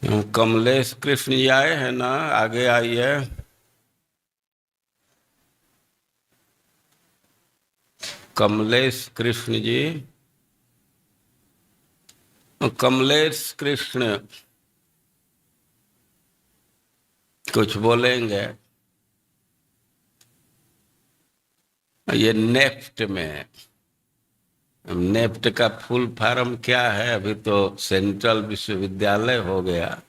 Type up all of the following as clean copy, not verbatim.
कमलेश कृष्ण जी आए हैं ना, आगे आइए। कमलेश कृष्ण जी, कमलेश कृष्ण कुछ बोलेंगे? ये नेफ्ट में, नेफ्ट का फुल फॉर्म क्या है? अभी तो सेंट्रल विश्वविद्यालय हो गया,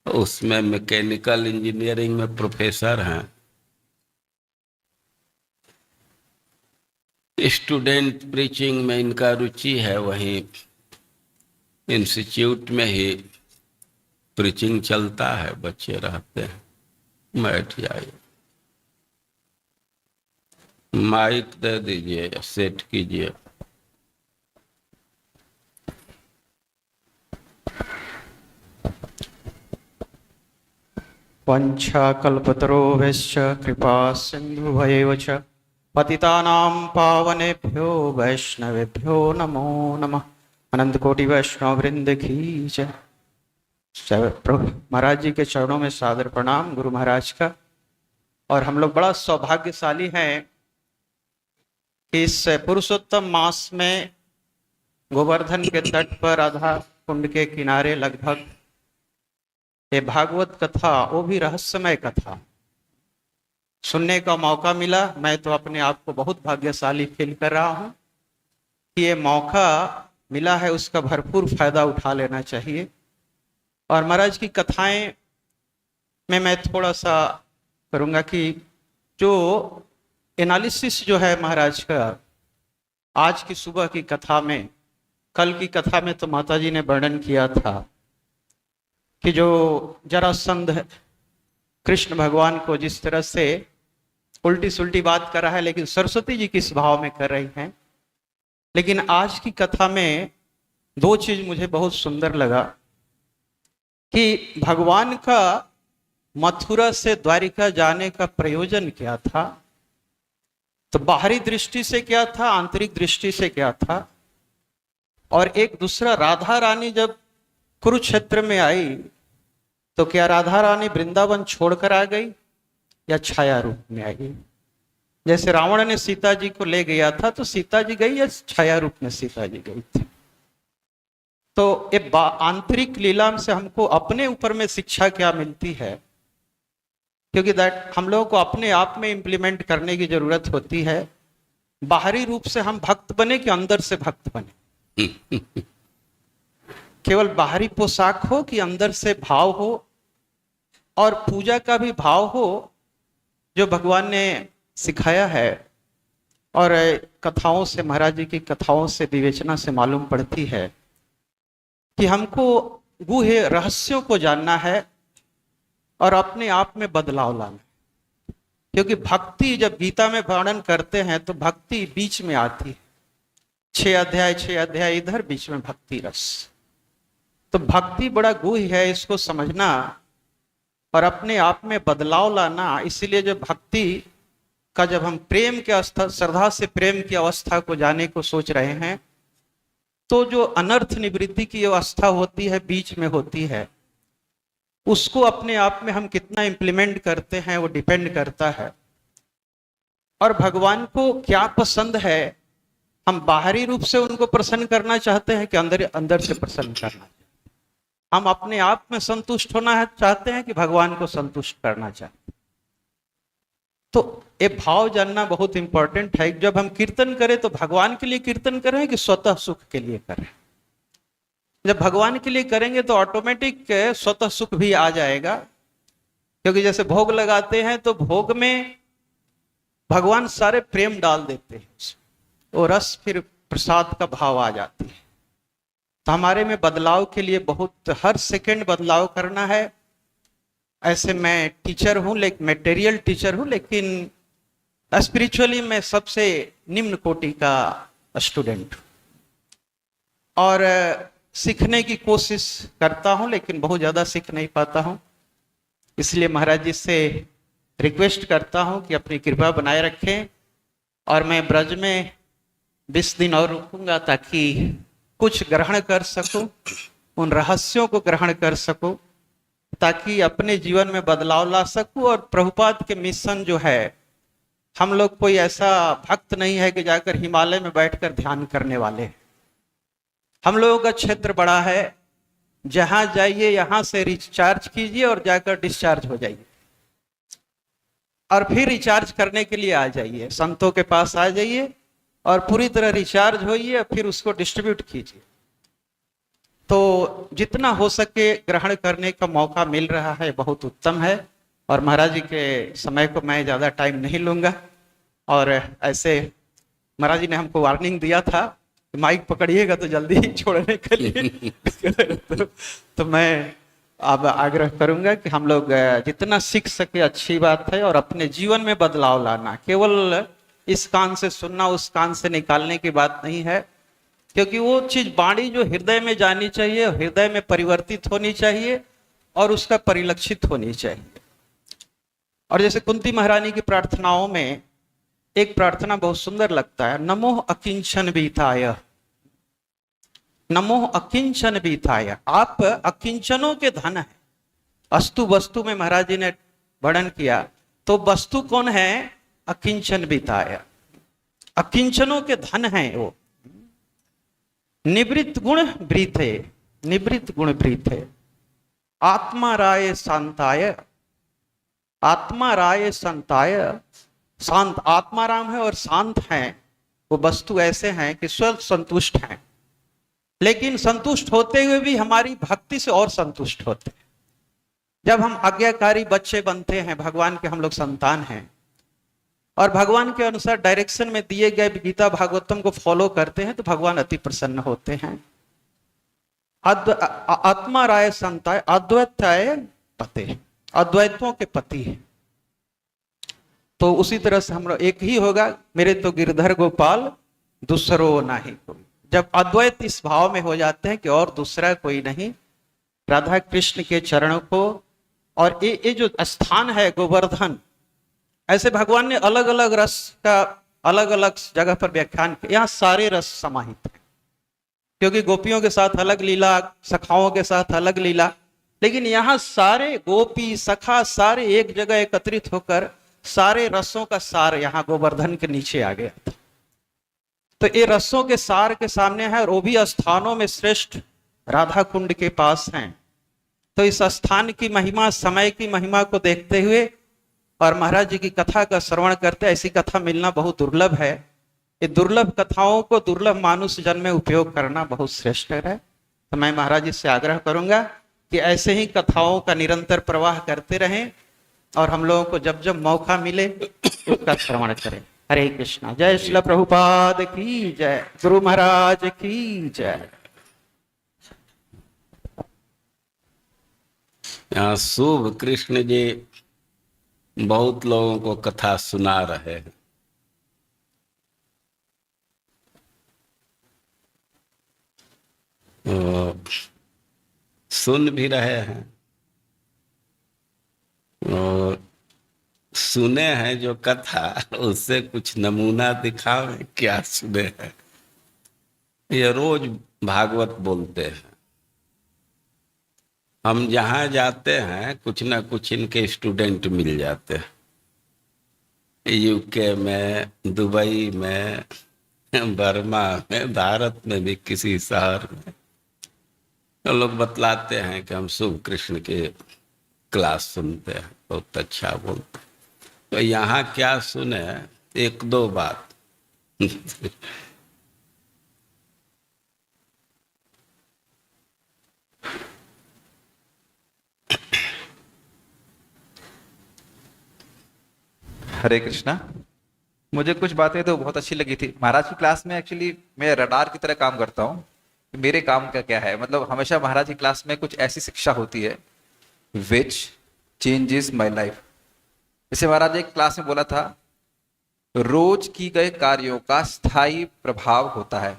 उसमें मैकेनिकल इंजीनियरिंग में प्रोफेसर हैं। स्टूडेंट प्रीचिंग में इनका रुचि है, वहीं इंस्टीट्यूट में ही प्रीचिंग चलता है, बच्चे रहते हैं। बैठ जाइए, माइक दे दीजिए, सेट कीजिए। वंशाकल्पतरुभ्यश्च कृपा सिन्धुभ्यैव च पतितानां पावनेभ्यो वैष्णवेभ्यो नमो नमः। अनंत कोटि वैष्णव वृंद की जय। प्रभु महाराज जी के चरणों में सादर प्रणाम गुरु महाराज का। और हम लोग बड़ा सौभाग्यशाली हैं कि इस पुरुषोत्तम मास में गोवर्धन के तट पर आधा कुंड के किनारे लगभग ये भागवत कथा, वो भी रहस्यमय कथा, सुनने का मौका मिला। मैं तो अपने आप को बहुत भाग्यशाली फील कर रहा हूँ कि ये मौका मिला है, उसका भरपूर फायदा उठा लेना चाहिए। और महाराज की कथाएं में मैं थोड़ा सा करूँगा कि जो एनालिसिस जो है महाराज का आज की सुबह की कथा में, कल की कथा में तो माता जी ने वर्णन किया था कि जो जरासंध कृष्ण भगवान को जिस तरह से उल्टी सुल्टी बात कर रहा है, लेकिन सरस्वती जी किस भाव में कर रही हैं। लेकिन आज की कथा में दो चीज मुझे बहुत सुंदर लगा कि भगवान का मथुरा से द्वारिका जाने का प्रयोजन क्या था। तो बाहरी दृष्टि से क्या था, आंतरिक दृष्टि से क्या था। और एक दूसरा, राधा रानी जब कुरुक्षेत्र में आई तो क्या राधा रानी वृंदावन छोड़कर आ गई या छाया रूप में आई? जैसे रावण ने सीता जी को ले गया था तो सीता जी गई या छाया रूप में सीता जी गई थी? तो ये आंतरिक लीला से हमको अपने ऊपर में शिक्षा क्या मिलती है, क्योंकि दैट हम लोगों को अपने आप में इंप्लीमेंट करने की जरूरत होती है। बाहरी रूप से हम भक्त बने कि अंदर से भक्त बने? केवल बाहरी पोशाक हो कि अंदर से भाव हो, और पूजा का भी भाव हो जो भगवान ने सिखाया है। और कथाओं से, महाराज जी की कथाओं से, विवेचना से मालूम पड़ती है कि हमको गूढ़ रहस्यों को जानना है और अपने आप में बदलाव लाना। क्योंकि भक्ति जब गीता में वर्णन करते हैं तो भक्ति बीच में आती है। 6 अध्याय इधर, बीच में भक्ति रस। तो भक्ति बड़ा गूढ़ है, इसको समझना और अपने आप में बदलाव लाना। इसीलिए जो भक्ति का, जब हम प्रेम के अवस्था, श्रद्धा से प्रेम की अवस्था को जाने को सोच रहे हैं, तो जो अनर्थ निवृत्ति की अवस्था होती है, बीच में होती है, उसको अपने आप में हम कितना इंप्लीमेंट करते हैं वो डिपेंड करता है। और भगवान को क्या पसंद है, हम बाहरी रूप से उनको प्रसन्न करना चाहते हैं कि अंदर अंदर से प्रसन्न करना? हम अपने आप में संतुष्ट होना है चाहते हैं कि भगवान को संतुष्ट करना चाहते हैं? तो ये भाव जानना बहुत इंपॉर्टेंट है। जब हम कीर्तन करें तो भगवान के लिए कीर्तन करें कि स्वतः सुख के लिए करें? जब भगवान के लिए करेंगे तो ऑटोमेटिक स्वतः सुख भी आ जाएगा। क्योंकि जैसे भोग लगाते हैं तो भोग में भगवान सारे प्रेम डाल देते हैं, वो रस, फिर प्रसाद का भाव आ जाती है। तो हमारे में बदलाव के लिए बहुत, हर सेकंड बदलाव करना है। ऐसे मैं टीचर हूं, लेकिन मटेरियल टीचर हूं, लेकिन स्पिरिचुअली मैं सबसे निम्न कोटि का स्टूडेंट हूं। और सीखने की कोशिश करता हूं, लेकिन बहुत ज्यादा सीख नहीं पाता हूं। इसलिए महाराज जी से रिक्वेस्ट करता हूं कि अपनी कृपा बनाए रखें। और मैं ब्रज में 20 दिन और रुकूंगा ताकि कुछ ग्रहण कर सकूं, उन रहस्यों को ग्रहण कर सकूं। ताकि अपने जीवन में बदलाव ला सकूं। और प्रभुपाद के मिशन जो है, हम लोग कोई ऐसा भक्त नहीं है कि जाकर हिमालय में बैठकर ध्यान करने वाले हैं। हम लोगों का क्षेत्र बड़ा है, जहां जाइए यहां से रिचार्ज कीजिए और जाकर डिस्चार्ज हो जाइए, और फिर रिचार्ज करने के लिए आ जाइए, संतों के पास आ जाइए और पूरी तरह रिचार्ज होइए, फिर उसको डिस्ट्रीब्यूट कीजिए। तो जितना हो सके ग्रहण करने का मौका मिल रहा है, बहुत उत्तम है। और महाराज जी के समय को मैं ज़्यादा टाइम नहीं लूँगा। और ऐसे महाराज जी ने हमको वार्निंग दिया था कि माइक पकड़िएगा तो जल्दी छोड़ने के लिए तो मैं अब आग्रह करूंगा कि हम लोग जितना सीख सके अच्छी बात है, और अपने जीवन में बदलाव लाना। केवल इस कान से सुनना, उस कान से निकालने की बात नहीं है, क्योंकि वो चीज वाणी जो हृदय में जानी चाहिए, हृदय में परिवर्तित होनी चाहिए और उसका परिलक्षित होनी चाहिए। और जैसे कुंती महारानी की प्रार्थनाओं में एक प्रार्थना बहुत सुंदर लगता है, नमो अकिंचन बीताय, नमो अकिंचन बीताय। आप अकिंचनों के धन है। अस्तु वस्तु में महाराज जी ने वर्णन किया, तो वस्तु कौन है? अकिंचन बीताय, अकिंचनों के धन है वो। निवृत्त गुण वृथे, निवृत्त गुण वृथे, आत्मा राय शांताय, आत्मा राय शांताय। शांत आत्माराम है और शांत हैं वो वस्तु ऐसे हैं कि स्वयं संतुष्ट हैं, लेकिन संतुष्ट होते हुए भी हमारी भक्ति से और संतुष्ट होते हैं। जब हम आज्ञाकारी बच्चे बनते हैं, भगवान के हम लोग संतान हैं, और भगवान के अनुसार डायरेक्शन में दिए गए गीता भागवतम को फॉलो करते हैं, तो भगवान अति प्रसन्न होते हैं। आत्मा राय संताय, अद्वैताय पते, अद्वैतों के पति है। तो उसी तरह से हम लोग एक ही होगा, मेरे तो गिरधर गोपाल दूसरो नाही कोई। जब अद्वैत इस भाव में हो जाते हैं कि और दूसरा कोई नहीं, राधा कृष्ण के चरणों को, और ये जो स्थान है गोवर्धन, ऐसे भगवान ने अलग अलग रस का अलग अलग जगह पर व्याख्यान किया। यहाँ सारे रस समाहित हैं, क्योंकि गोपियों के साथ अलग लीला, सखाओं के साथ अलग लीला, लेकिन यहाँ सारे गोपी सखा सारे एक जगह एकत्रित होकर सारे रसों का सार यहाँ गोवर्धन के नीचे आ गया था। तो ये रसों के सार के सामने है, और वो भी स्थानों में श्रेष्ठ राधा कुंड के पास हैं। तो इस स्थान की महिमा, समय की महिमा को देखते हुए और महाराज जी की कथा का श्रवण करते, ऐसी कथा मिलना बहुत दुर्लभ है। ये दुर्लभ कथाओं को दुर्लभ मानुष जन्म में उपयोग करना बहुत श्रेष्ठ है। तो मैं महाराज जी से आग्रह करूंगा कि ऐसे ही कथाओं का निरंतर प्रवाह करते रहें, और हम लोगों को जब जब मौका मिले उसका श्रवण करें। हरे कृष्णा। जय श्रील प्रभुपाद की जय, गुरु महाराज की जय। यहाँ शुभ कृष्ण जी बहुत लोगों को कथा सुना रहे हैं। सुन भी रहे हैं और सुने हैं जो कथा, उससे कुछ नमूना दिखावे क्या सुने हैं। ये रोज भागवत बोलते हैं। हम जहाँ जाते हैं कुछ ना कुछ इनके स्टूडेंट मिल जाते हैं। यूके में, दुबई में, बर्मा में, भारत में भी किसी शहर में, तो लोग बतलाते हैं कि हम शुभ कृष्ण के क्लास सुनते हैं, बहुत अच्छा बोलते हैं। तो यहाँ क्या सुने, एक दो बात हरे कृष्णा। मुझे कुछ बातें तो बहुत अच्छी लगी थी महाराज की क्लास में। एक्चुअली मैं रडार की तरह काम करता हूँ। मेरे काम का क्या है, मतलब हमेशा महाराज की क्लास में कुछ ऐसी शिक्षा होती है विच चेंजेस माय लाइफ। जैसे महाराज एक क्लास में बोला था, रोज की गए कार्यों का स्थायी प्रभाव होता है,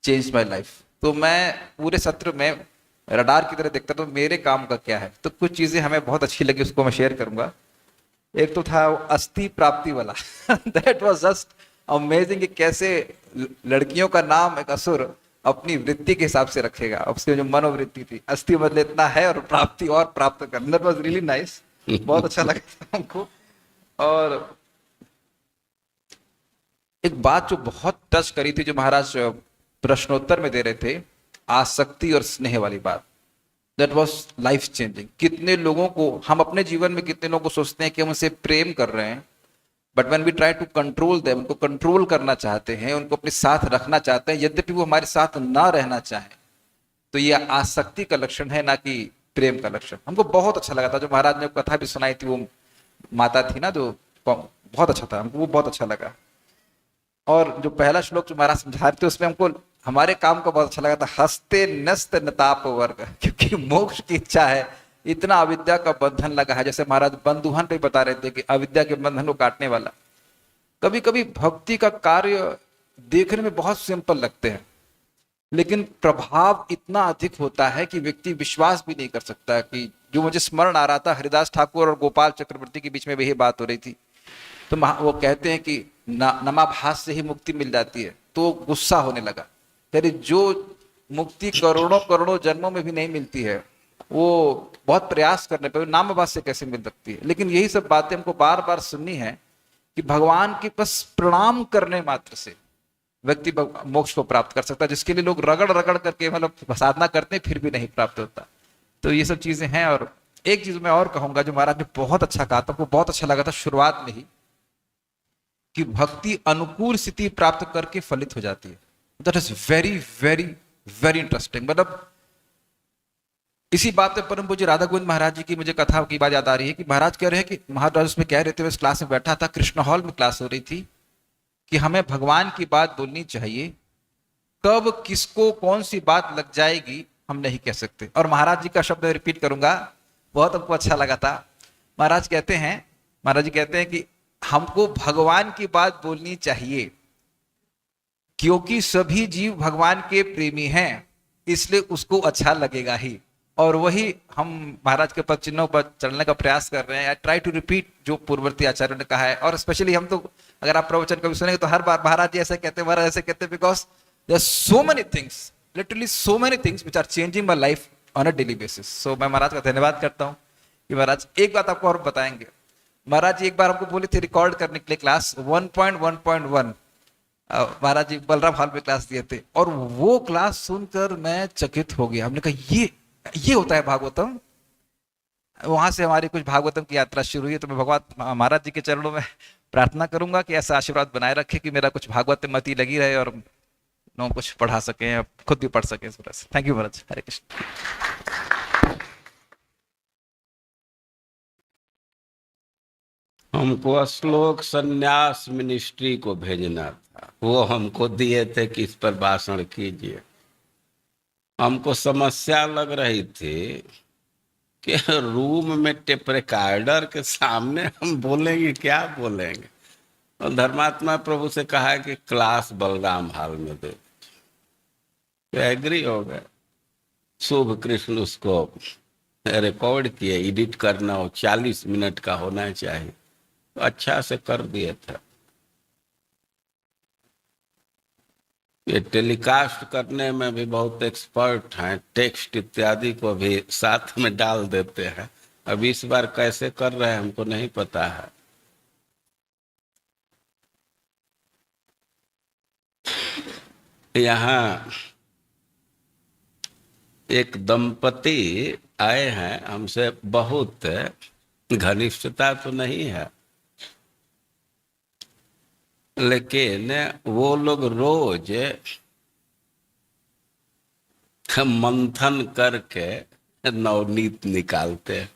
चेंज माय लाइफ। तो मैं पूरे सत्र में रडार की तरह देखता, तो मेरे काम का क्या है। तो कुछ चीजें हमें बहुत अच्छी लगी, उसको मैं शेयर करूंगा। एक तो था अस्थि प्राप्ति वाला दैट वाज जस्ट अमेजिंग कि कैसे लड़कियों का नाम एक असुर अपनी वृत्ति के हिसाब से रखेगा। उसकी जो मनोवृत्ति थी, अस्थि बदले इतना है और प्राप्ति और प्राप्त कर, दैट वाज रियली नाइस, बहुत अच्छा लगा था हमको। और एक बात जो बहुत टच करी थी, जो महाराज प्रश्नोत्तर में दे रहे थे, आसक्ति और स्नेह वाली बात, दैट वाज लाइफ चेंजिंग। कितने लोगों को हम अपने जीवन में, कितने लोगों को सोचते हैं कि हम उनसे प्रेम कर रहे हैं, but when we try to control them, उनको कंट्रोल करना चाहते हैं, उनको अपने साथ रखना चाहते हैं, यद्यपि वो हमारे साथ ना रहना चाहे, तो ये आसक्ति का लक्षण है, ना कि प्रेम का लक्षण। हमको बहुत अच्छा लगा था जो महाराज ने कथा भी सुनाई थी, वो माता थी ना, जो बहुत अच्छा था, हमको वो बहुत अच्छा लगा। और जो पहला श्लोक जो महाराज समझा रहे थे, उसमें हमको हमारे काम का बहुत अच्छा लगा था, हस्ते नस्त नताप वर्ग, क्योंकि मोक्ष की इच्छा है, इतना अविद्या का बंधन लगा है। जैसे महाराज बंधुहन पे बता रहे थे कि अविद्या के बंधन को काटने वाला। कभी कभी भक्ति का कार्य देखने में बहुत सिंपल लगते हैं, लेकिन प्रभाव इतना अधिक होता है कि व्यक्ति विश्वास भी नहीं कर सकता। कि जो मुझे स्मरण आ रहा था, हरिदास ठाकुर और गोपाल चक्रवर्ती के बीच में वही बात हो रही थी। तो वो कहते हैं कि नमाभास से ही मुक्ति मिल जाती है, तो गुस्सा होने लगा, अरे जो मुक्ति करोड़ों करोड़ों जन्मों में भी नहीं मिलती है, वो बहुत प्रयास करने पर नामाभास से कैसे मिल सकती है। लेकिन यही सब बातें हमको बार बार सुननी है कि भगवान के बस प्रणाम करने मात्र से व्यक्ति मोक्ष को प्राप्त कर सकता है, जिसके लिए लोग रगड़ रगड़ करके मतलब साधना करते हैं, फिर भी नहीं प्राप्त होता। तो ये सब चीजें हैं। और एक चीज मैं और कहूंगा, जो महाराज ने बहुत अच्छा कहा था, वो बहुत अच्छा लगा था शुरुआत में ही, कि भक्ति अनुकूल स्थिति प्राप्त करके फलित हो जाती है। That is very very very interesting. मतलब इसी बात पे परम पूज्य राधा गोविंद महाराज जी की मुझे कथा की बात याद आ रही है कि महाराज कह रहे हैं कि महाराज उसमें कह रहे थे, मैं क्लास में बैठा था, कृष्ण हॉल में क्लास हो रही थी, कि हमें भगवान की बात बोलनी चाहिए, कब किसको कौन सी बात लग जाएगी हम नहीं कह सकते। और महाराज जी का शब्द रिपीट करूंगा, बहुत हमको अच्छा लगा था। महाराज कहते हैं, महाराज जी कहते हैं कि हमको भगवान की बात बोलनी चाहिए, क्योंकि सभी जीव भगवान के प्रेमी हैं, इसलिए उसको अच्छा लगेगा ही। और वही हम महाराज के पद चिन्हों पर चलने का प्रयास कर रहे हैं। आई ट्राई टू रिपीट जो पूर्ववर्ती आचार्यों ने कहा है। और स्पेशली हम तो, अगर आप प्रवचन कभी सुनेंगे तो हर बार महाराज जी ऐसे कहते हैं, महाराज ऐसे कहते हैं, because there are so many things, literally so many things which are changing my life on a daily basis. So मैं महाराज का धन्यवाद करता हूँ कि महाराज एक बात आपको और बताएंगे। महाराज जी एक बार हमको बोले थे रिकॉर्ड करने के लिए क्लास 1.1.1, महाराज जी बलराम हॉल में क्लास दिए थे, और वो क्लास सुनकर मैं चकित हो गया। हमने कहा ये होता है भागवतम। वहां से हमारी कुछ भागवतम की यात्रा शुरू हुई। तो मैं भगवान महाराज जी के चरणों में प्रार्थना करूंगा कि ऐसा आशीर्वाद बनाए रखे कि मेरा कुछ भागवत में मति लगी रहे और लोगों को कुछ पढ़ा सके, खुद भी पढ़ सके इस तरह से। थैंक यू महाराज। हरे कृष्ण। हमको श्लोक संन्यास मिनिस्ट्री को भेजना था, वो हमको दिए थे कि इस पर भाषण कीजिए। हमको समस्या लग रही थी कि रूम में टेप रिकॉर्डर के सामने हम बोलेंगे, क्या बोलेंगे। और धर्मात्मा प्रभु से कहा है कि क्लास बलराम हॉल में दे, तो एग्री हो गए। शुभ कृष्ण उसको रिकॉर्ड किए, एडिट करना हो 40 मिनट का होना चाहिए, तो अच्छा से कर दिए थे। ये टेलीकास्ट करने में भी बहुत एक्सपर्ट हैं, टेक्स्ट इत्यादि को भी साथ में डाल देते हैं। अब इस बार कैसे कर रहे हैं हमको नहीं पता है। यहाँ एक दंपति आए हैं, हमसे बहुत घनिष्ठता तो नहीं है, लेकिन वो लोग रोज मंथन करके नवनीत निकालते हैं।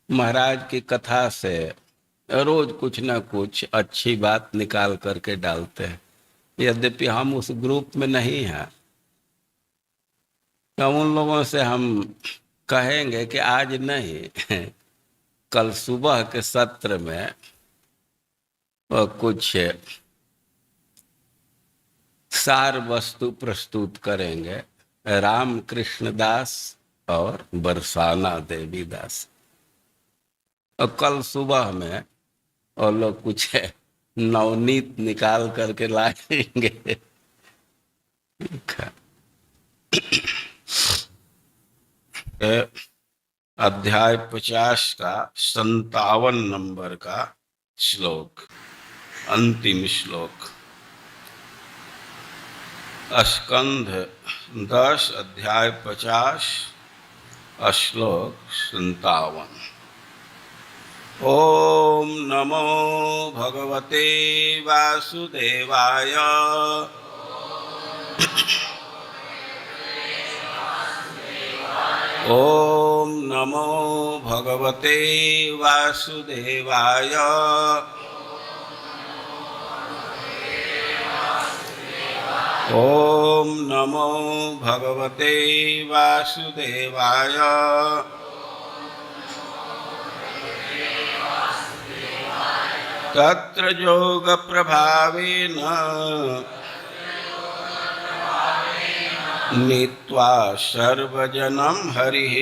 महाराज की कथा से रोज कुछ ना कुछ अच्छी बात निकाल करके डालते हैं। यद्यपि हम उस ग्रुप में नहीं हैं, तो उन लोगों से हम कहेंगे कि आज नहीं, कल सुबह के सत्र में कुछ सार वस्तु प्रस्तुत करेंगे, राम कृष्ण दास और बरसाना देवी दास। और कल सुबह में और लोग कुछ नवनीत निकाल करके लाएंगे। ठीक है। ये अध्याय 50 का 57 नंबर का श्लोक, अंतिम श्लोक। स्कंध 10 अध्याय 50 श्लोक 57। ओम नमो भगवते वासुदेवाय। ओम नमो भगवते वासुदेवाय। ओम नमो भगवते वासुदेवाय। तत्र योग प्रभावेन नीत्वा सर्वजनं हरिः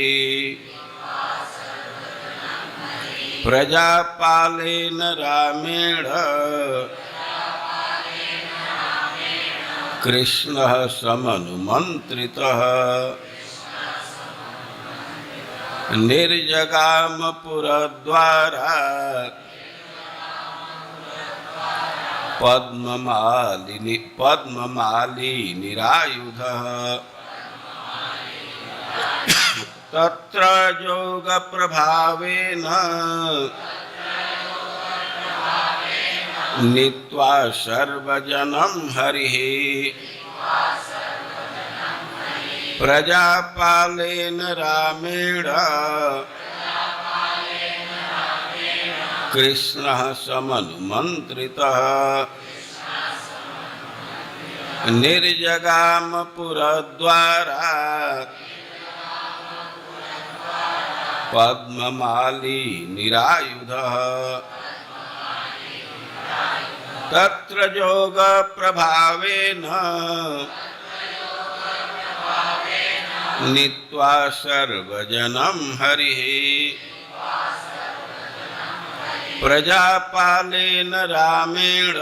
प्रजापालेन रामेण कृष्णः समनुमन्त्रितः निर्जगाम पुरद्वारा पद्ममाली निरायुधः। तत्र योग प्रभावेन नीत्वा सर्वजनं हरिः प्रजापालेन रामेण कृष्णः समनुमन्त्रितः निर्जगाम पुरद्वारा पद्ममाली निरायुधः। तत्र योग प्रभावेन नीत्वा सर्वजनं हरिः प्रजापालेन रामेण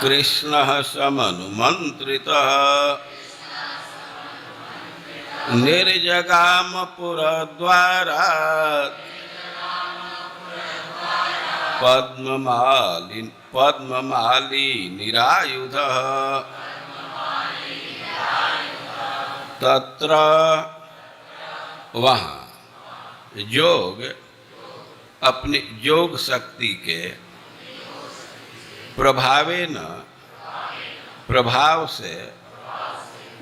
कृष्णः समनुमन्त्रितः निर्जगाम पुरद्वारा पद्ममाली निरायुधः। तत्र वहाँ योग अपनी योग शक्ति के प्रभाव से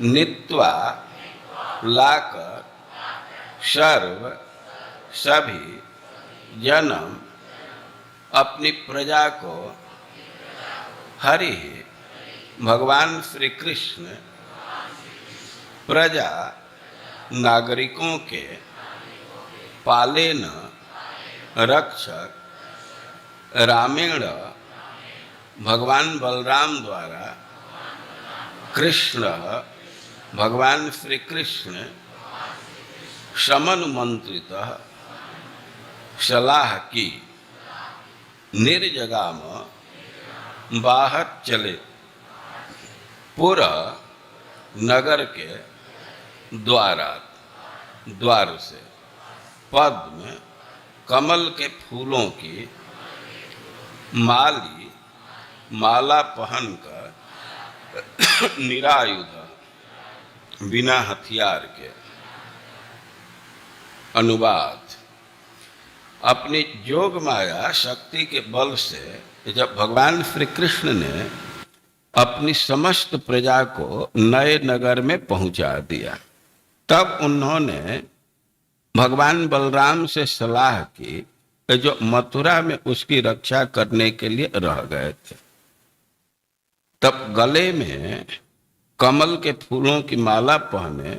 नित्वा लाकर सभी जन्म अपनी प्रजा को हरि भगवान श्री कृष्ण प्रजा नागरिकों के पालेन रक्षक रामेण भगवान बलराम द्वारा कृष्ण भगवान श्री कृष्ण समनुमंत्रित सलाह की निर्जगाम बाहर चले पूरा नगर के द्वार से पद्म कमल के फूलों की माला पहनकर निरायुध बिना हथियार के। अनुवाद। अपनी जोग माया शक्ति के बल से जब भगवान श्री कृष्ण ने अपनी समस्त प्रजा को नए नगर में पहुंचा दिया, तब उन्होंने भगवान बलराम से सलाह की जो मथुरा में उसकी रक्षा करने के लिए रह गए थे। तब गले में कमल के फूलों की माला पहने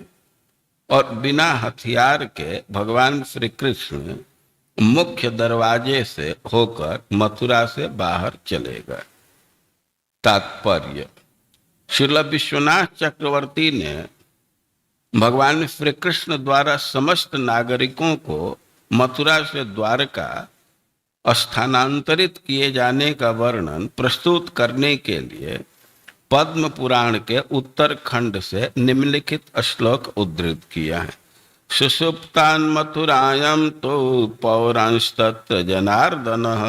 और बिना हथियार के भगवान श्री कृष्ण मुख्य दरवाजे से होकर मथुरा से बाहर चले गए। तात्पर्य। श्रील विश्वनाथ चक्रवर्ती ने भगवान श्री कृष्ण द्वारा समस्त नागरिकों को मथुरा से द्वारका स्थानांतरित किए जाने का वर्णन प्रस्तुत करने के लिए पद्म पुराण के उत्तरखंड से निम्नलिखित श्लोक उद्धृत किया है। सुषुप्तान मथुरायां तो पौरांस्तत्र जनार्दनः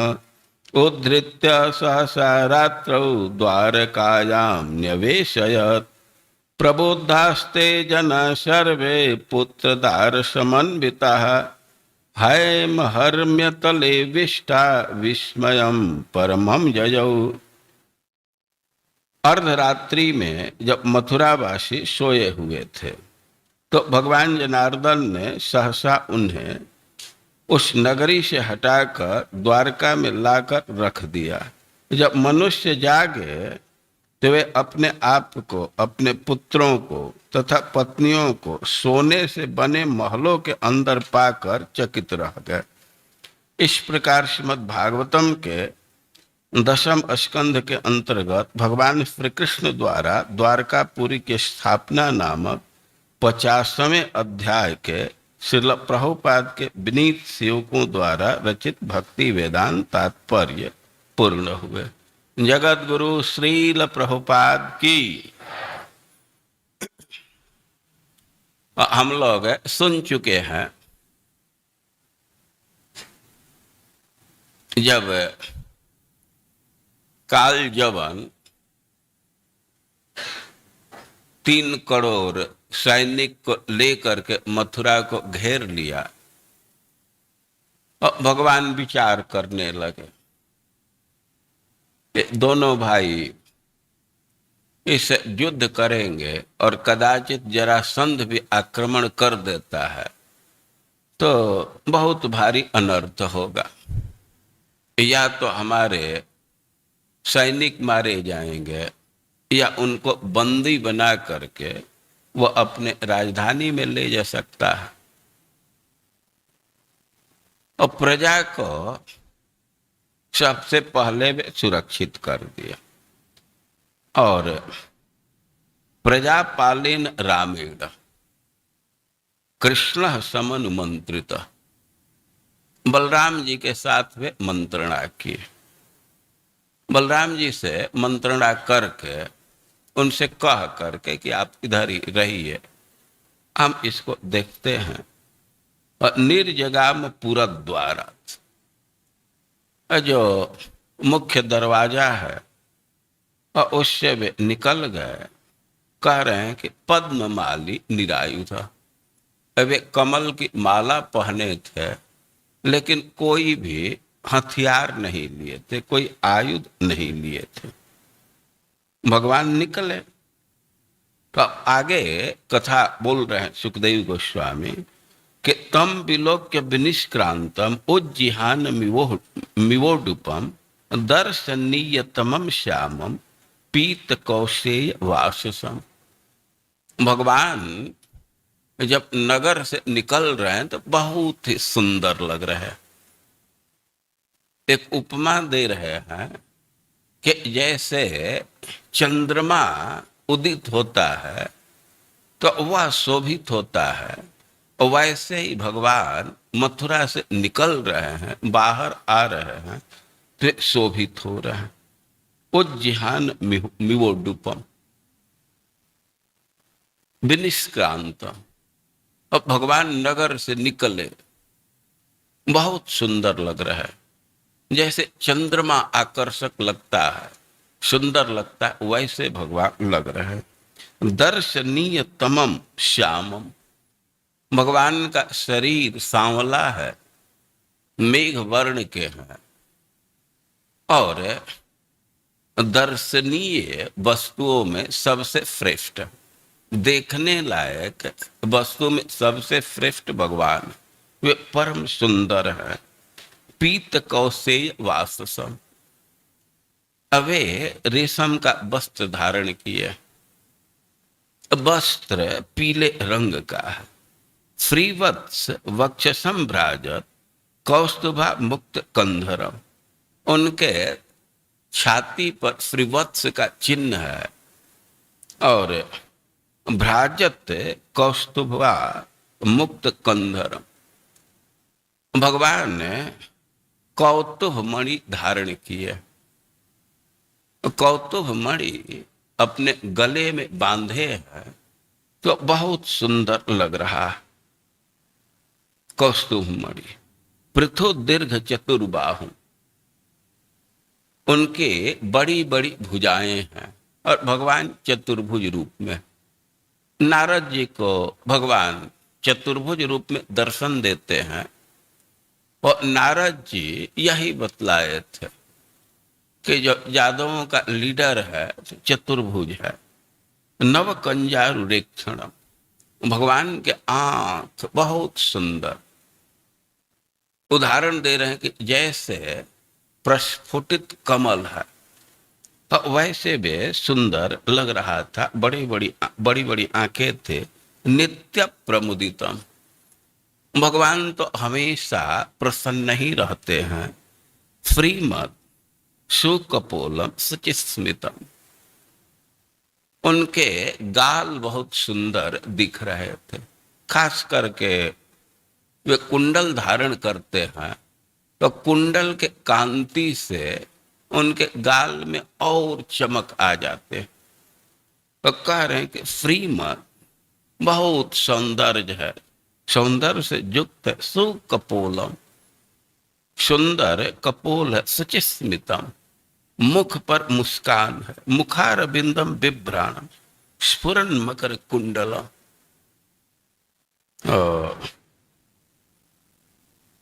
उद्धृत्य सहसा रात्रौ द्वारकायां न्यवेशयत् प्रबुद्धास्ते जना सर्वे पुत्रदार समन्विताः हैमहर्म्यतले विष्टा विस्मयं परमं जयौ। अर्धरात्रि में जब मथुरावासी सोए हुए थे तो भगवान जनार्दन ने सहसा उन्हें उस नगरी से हटाकर द्वारका में लाकर रख दिया। जब मनुष्य जागे तो वे अपने आप को, अपने पुत्रों को तथा पत्नियों को सोने से बने महलों के अंदर पाकर चकित रह गए। इस प्रकार श्रीमद् भागवतम के 10वें स्कंध के अंतर्गत भगवान श्री कृष्ण द्वारा द्वारकापुरी की स्थापना नामक 50वें अध्याय के श्रील प्रभुपाद के विनीत सेवकों द्वारा रचित भक्ति वेदांत तात्पर्य पूर्ण हुए। जगत गुरु श्रील प्रभुपाद की। हम लोग सुन चुके हैं जब काल जवन 3 करोड़ सैनिक को लेकर के मथुरा को घेर लिया और भगवान विचार करने लगे कि दोनों भाई इस युद्ध करेंगे और कदाचित जरासंध भी आक्रमण कर देता है तो बहुत भारी अनर्थ होगा। या तो हमारे सैनिक मारे जाएंगे या उनको बंदी बना करके वो अपने राजधानी में ले जा सकता है। और प्रजा को सबसे पहले वे सुरक्षित कर दिया। और प्रजापालेन रामेण कृष्ण समनुमंत्रित, बलराम जी के साथ वे मंत्रणा की। बलराम जी से मंत्रणा करके उनसे कह करके कि आप इधर ही रहिए, हम इसको देखते हैं। और निर्जगाम पुरद्वारा, जो मुख्य दरवाजा है और उससे वे निकल गए। कह रहे हैं कि पद्ममाली निरायुध, वे कमल की माला पहने थे लेकिन कोई भी हथियार नहीं लिए थे, कोई आयुध नहीं लिए थे। भगवान निकले तो आगे कथा बोल रहे हैं सुखदेव गोस्वामी कि तम विलोक्य विनिष्क्रांतम उज्जिहान मिवोडुपम दर्शनीयतमम श्यामम पीत कौशेय वाससम। भगवान जब नगर से निकल रहे हैं तो बहुत ही सुंदर लग रहे हैं। एक उपमा दे रहे हैं कि जैसे चंद्रमा उदित होता है तो वह शोभित होता है, और वैसे ही भगवान मथुरा से निकल रहे हैं, बाहर आ रहे हैं तो शोभित हो रहे हैं। उज्जिहान मिवोडुपम विनिष्क्रांतम। अब भगवान नगर से निकले, बहुत सुंदर लग रहा है। जैसे चंद्रमा आकर्षक लगता है, सुंदर लगता है, वैसे भगवान लग रहे हैं। दर्शनीय तमम श्यामम, भगवान का शरीर सांवला है, मेघ वर्ण के हैं और दर्शनीय वस्तुओं में सबसे श्रेष्ठ, देखने लायक वस्तु में सबसे श्रेष्ठ भगवान, वे परम सुंदर है। पीत कौशेय वाससम, अवे रेशम का वस्त्र धारण किए, वस्त्र पीले रंग का है। श्रीवत्स वक्षसम भ्राजत कौस्तुभा मुक्त कंधरम, उनके छाती पर श्रीवत्स का चिन्ह है और भ्राजत कौस्तुभा मुक्त कंधरम। भगवान कौतुभ मणि धारण किए। कौतुभ मणि अपने गले में बांधे हैं तो बहुत सुंदर लग रहा है। कौस्तुभ मणि पृथु दीर्घ चतुर्बाहु, उनके बड़ी बड़ी भुजाएं हैं और भगवान चतुर्भुज रूप में। नारद जी को भगवान चतुर्भुज रूप में दर्शन देते हैं और नारद जी यही बतलाए थे कि जो यादवों का लीडर है चतुर्भुज है। नव कंजारुरेक्षणम, भगवान के आंख बहुत सुंदर। उदाहरण दे रहे हैं कि जैसे प्रस्फुटित कमल है तो वैसे भी सुंदर लग रहा था। बड़ी बड़ी आंखें थे। नित्य प्रमुदितम, भगवान तो हमेशा प्रसन्न ही रहते हैं। श्रीमद सुकपोलम सचिस्मितम, उनके गाल बहुत सुंदर दिख रहे थे। खास करके वे कुंडल धारण करते हैं तो कुंडल के कांति से उनके गाल में और चमक आ जाते। तो कह रहे हैं कि श्रीमद बहुत सौंदर्य है, सौंदर्य से युक्त है। सुकपोलम, सुंदर कपोल है। सचिस्मितम, मुख पर मुस्कान है। मुखार बिंदम बिभ्राणम स्फुरन मकर कुंडलम,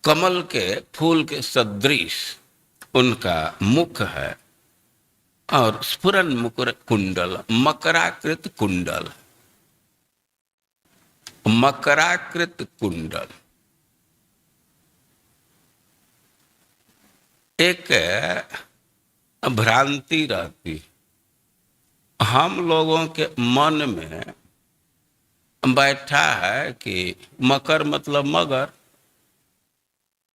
कमल के फूल के सदृश उनका मुख है और स्फुरन मुकुर कुंडल, मकराकृत कुंडल। मकराकृत कुंडल एक भ्रांति रहती। हम लोगों के मन में बैठा है कि मकर मतलब मगर,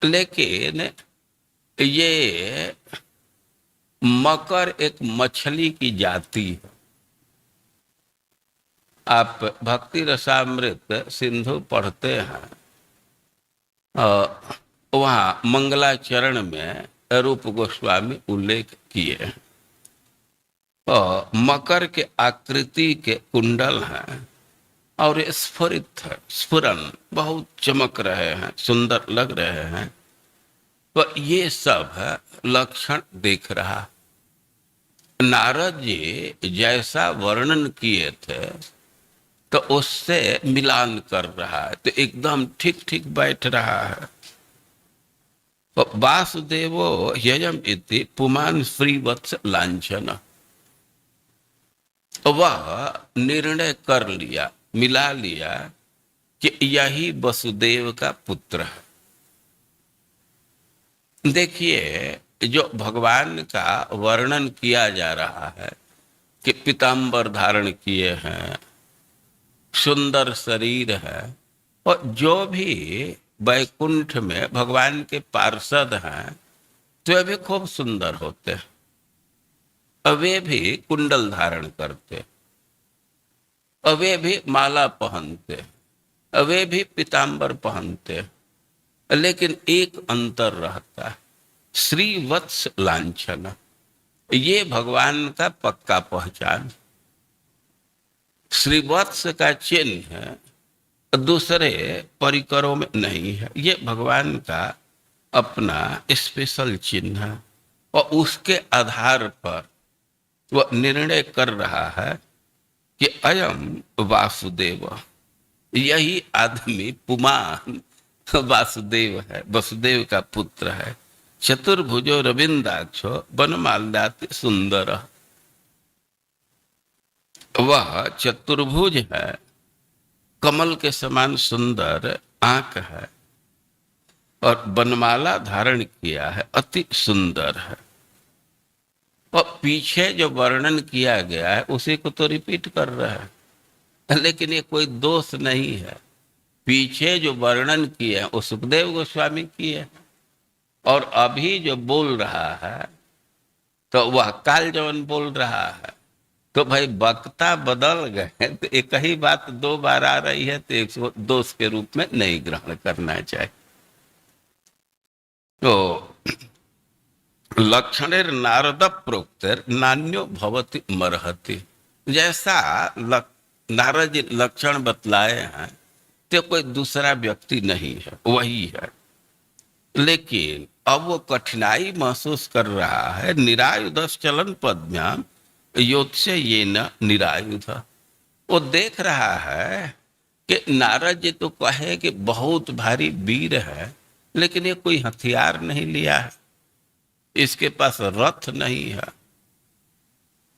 लेकिन ये मकर एक मछली की जाति है। आप भक्ति रसामृत सिंधु पढ़ते हैं, वहाँ मंगलाचरण में रूप गोस्वामी उल्लेख किए हैं। मकर के आकृति के कुंडल हैं और ये स्फुरित है, स्फुरन बहुत चमक रहे हैं, सुंदर लग रहे हैं। तो ये सब है लक्षण दिख रहा। नारद जी जैसा वर्णन किए थे तो उससे मिलान कर रहा है, तो एकदम ठीक ठीक बैठ रहा है। तो वासुदेवो ययम इति पुमान श्रीवत्स लांछन, वह निर्णय कर लिया, मिला लिया कि यही वसुदेव का पुत्र है। देखिए जो भगवान का वर्णन किया जा रहा है कि पीताम्बर धारण किए हैं, सुंदर शरीर है, और जो भी वैकुंठ में भगवान के पार्षद हैं तो वे भी खूब सुंदर होते हैं। वे भी कुंडल धारण करते, वे भी माला पहनते, वे भी पीताम्बर पहनते, लेकिन एक अंतर रहता है, श्रीवत्स लांछन। ये भगवान का पक्का पहचान। श्रीवत्स का चिन्ह है, दूसरे परिकरों में नहीं है। ये भगवान का अपना स्पेशल चिन्ह है और उसके आधार पर वह निर्णय कर रहा है कि अयम वासुदेव, यही आदमी पुमान वासुदेव है, वसुदेव का पुत्र है। चतुर्भुजो रविंदाक्षो वनमाल्याति सुंदर, वह चतुर्भुज है, कमल के समान सुंदर आंख है और बनमाला धारण किया है, अति सुंदर है। और पीछे जो वर्णन किया गया है उसी को तो रिपीट कर रहा है, लेकिन ये कोई दोष नहीं है। पीछे जो वर्णन किए वो सुखदेव गोस्वामी किए, और अभी जो बोल रहा है तो वह कालजवन बोल रहा है। तो भाई वक्ता बदल गए तो एक ही बात दो बार आ रही है तो एक दोष के रूप में नहीं ग्रहण करना चाहिए। तो लक्षणेर नारद प्रोक्तर नान्यो भवति मरहति। जैसा नारद जी लक्षण बतलाए हैं तो कोई दूसरा व्यक्ति नहीं है, वही है। लेकिन अब वो कठिनाई महसूस कर रहा है। निरायुध चलन पद्म्याम योत्स्य ये न निरायुध। वो देख रहा है कि नारद जी तो कहे कि बहुत भारी वीर है, लेकिन ये कोई हथियार नहीं लिया है, इसके पास रथ नहीं है,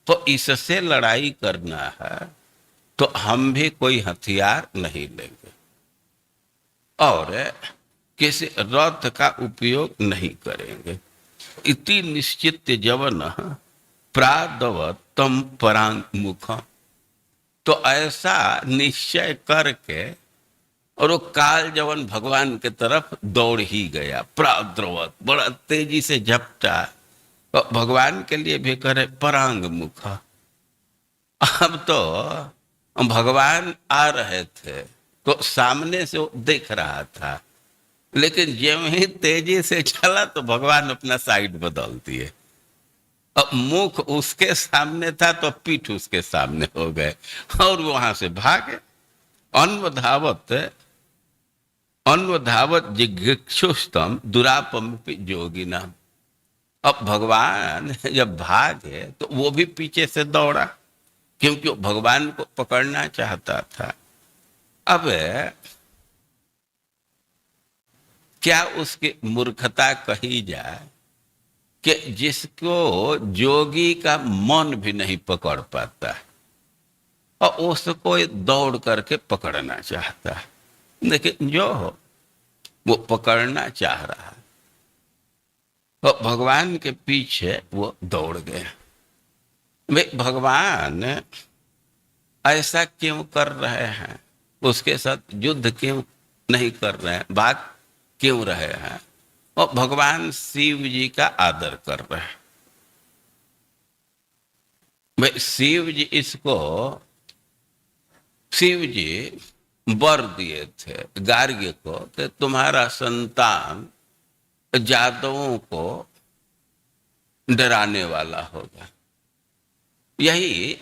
तो इससे लड़ाई करना है तो हम भी कोई हथियार नहीं लेंगे और किसी रथ का उपयोग नहीं करेंगे। इति निश्चित जवन प्रादव तम परांग मुख। तो ऐसा निश्चय करके और वो काल जवन भगवान के तरफ दौड़ ही गया। प्राद्रवत बड़ा तेजी से झपटा, तो भगवान के लिए भी करे परांग मुख। अब तो भगवान आ रहे थे तो सामने से वो देख रहा था, लेकिन जब ही तेजी से चला तो भगवान अपना साइड बदल दिए। अब मुख उसके सामने था तो पीठ उसके सामने हो गए और वहां से भागे। अन्वधावत जिज्ञासुस्तम दुरापम जोगिना। अब भगवान जब भागे तो वो भी पीछे से दौड़ा, क्योंकि वो भगवान को पकड़ना चाहता था। अब क्या उसकी मूर्खता कही जाए कि जिसको जोगी का मन भी नहीं पकड़ पाता है और उसको दौड़ करके पकड़ना चाहता है। लेकिन जो हो वो पकड़ना चाह रहा है, तो भगवान के पीछे वो दौड़ गए। वे भगवान ऐसा क्यों कर रहे हैं, उसके साथ युद्ध क्यों नहीं कर रहे हैं, भाग क्यों रहे हैं? और भगवान शिव जी का आदर कर रहे हैं। भाई शिव जी वर दिए थे गार्ग्य को कि तुम्हारा संतान जादवों को डराने वाला होगा। यही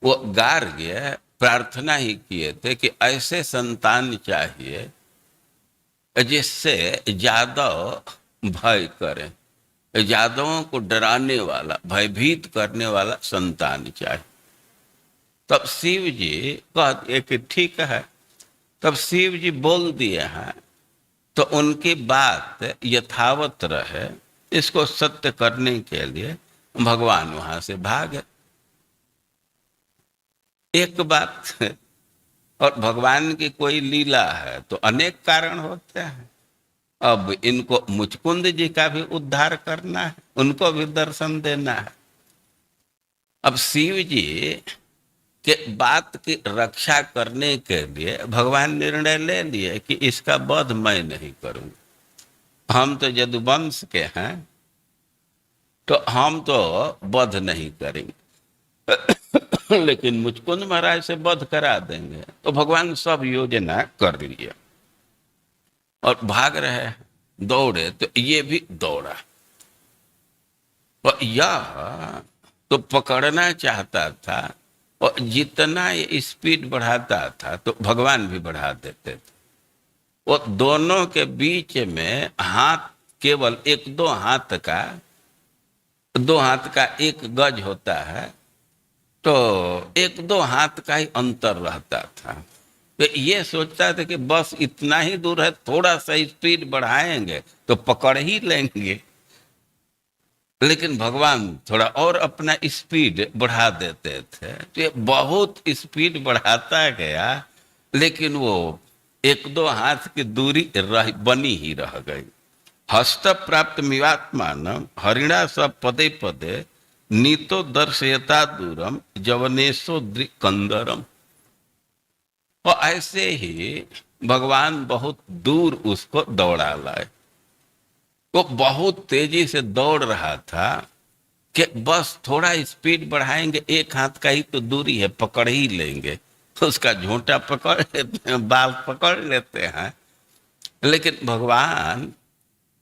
वो गार्ग्य प्रार्थना ही किए थे कि ऐसे संतान चाहिए जिससे यादव भय करें, यादवों को डराने वाला, भयभीत करने वाला संतान चाहिए। तब शिव जी कहते कि ठीक है। तब शिव जी बोल दिए हैं तो उनकी बात यथावत रहे, इसको सत्य करने के लिए भगवान वहां से भागे। एक बात, और भगवान की कोई लीला है तो अनेक कारण होते हैं। अब इनको मुचकुंद जी का भी उद्धार करना है, उनको भी दर्शन देना है। अब शिव जी के बात की रक्षा करने के लिए भगवान निर्णय ले लिए कि इसका वध मैं नहीं करूंगा। हम तो यदुवंश के हैं तो हम तो वध नहीं करेंगे, लेकिन मुचकुंद महाराज से वध करा देंगे। तो भगवान सब योजना कर लिए और भाग रहे, दौड़े तो ये भी दौड़ा। और यह तो पकड़ना चाहता था और जितना ये स्पीड बढ़ाता था तो भगवान भी बढ़ा देते थे। वो दोनों के बीच में हाथ केवल दो हाथ का एक गज होता है, तो दो हाथ का ही अंतर रहता था। तो ये सोचता था कि बस इतना ही दूर है, थोड़ा सा स्पीड बढ़ाएंगे तो पकड़ ही लेंगे। लेकिन भगवान थोड़ा और अपना स्पीड बढ़ा देते थे, तो ये बहुत स्पीड बढ़ाता गया, लेकिन वो दो हाथ की दूरी बनी ही रह गई। हस्त प्राप्त मिवात्मान हरिणा सब पदे पदे नीतो दर्शयता दूरम जवनेशो कंदरम। और ऐसे ही भगवान बहुत दूर उसको दौड़ा लाए। वो बहुत तेजी से दौड़ रहा था कि बस थोड़ा स्पीड बढ़ाएंगे, एक हाथ का ही तो दूरी है, पकड़ ही लेंगे। उसका झोंटा पकड़ लेते हैं, बाल पकड़ लेते हैं, लेकिन भगवान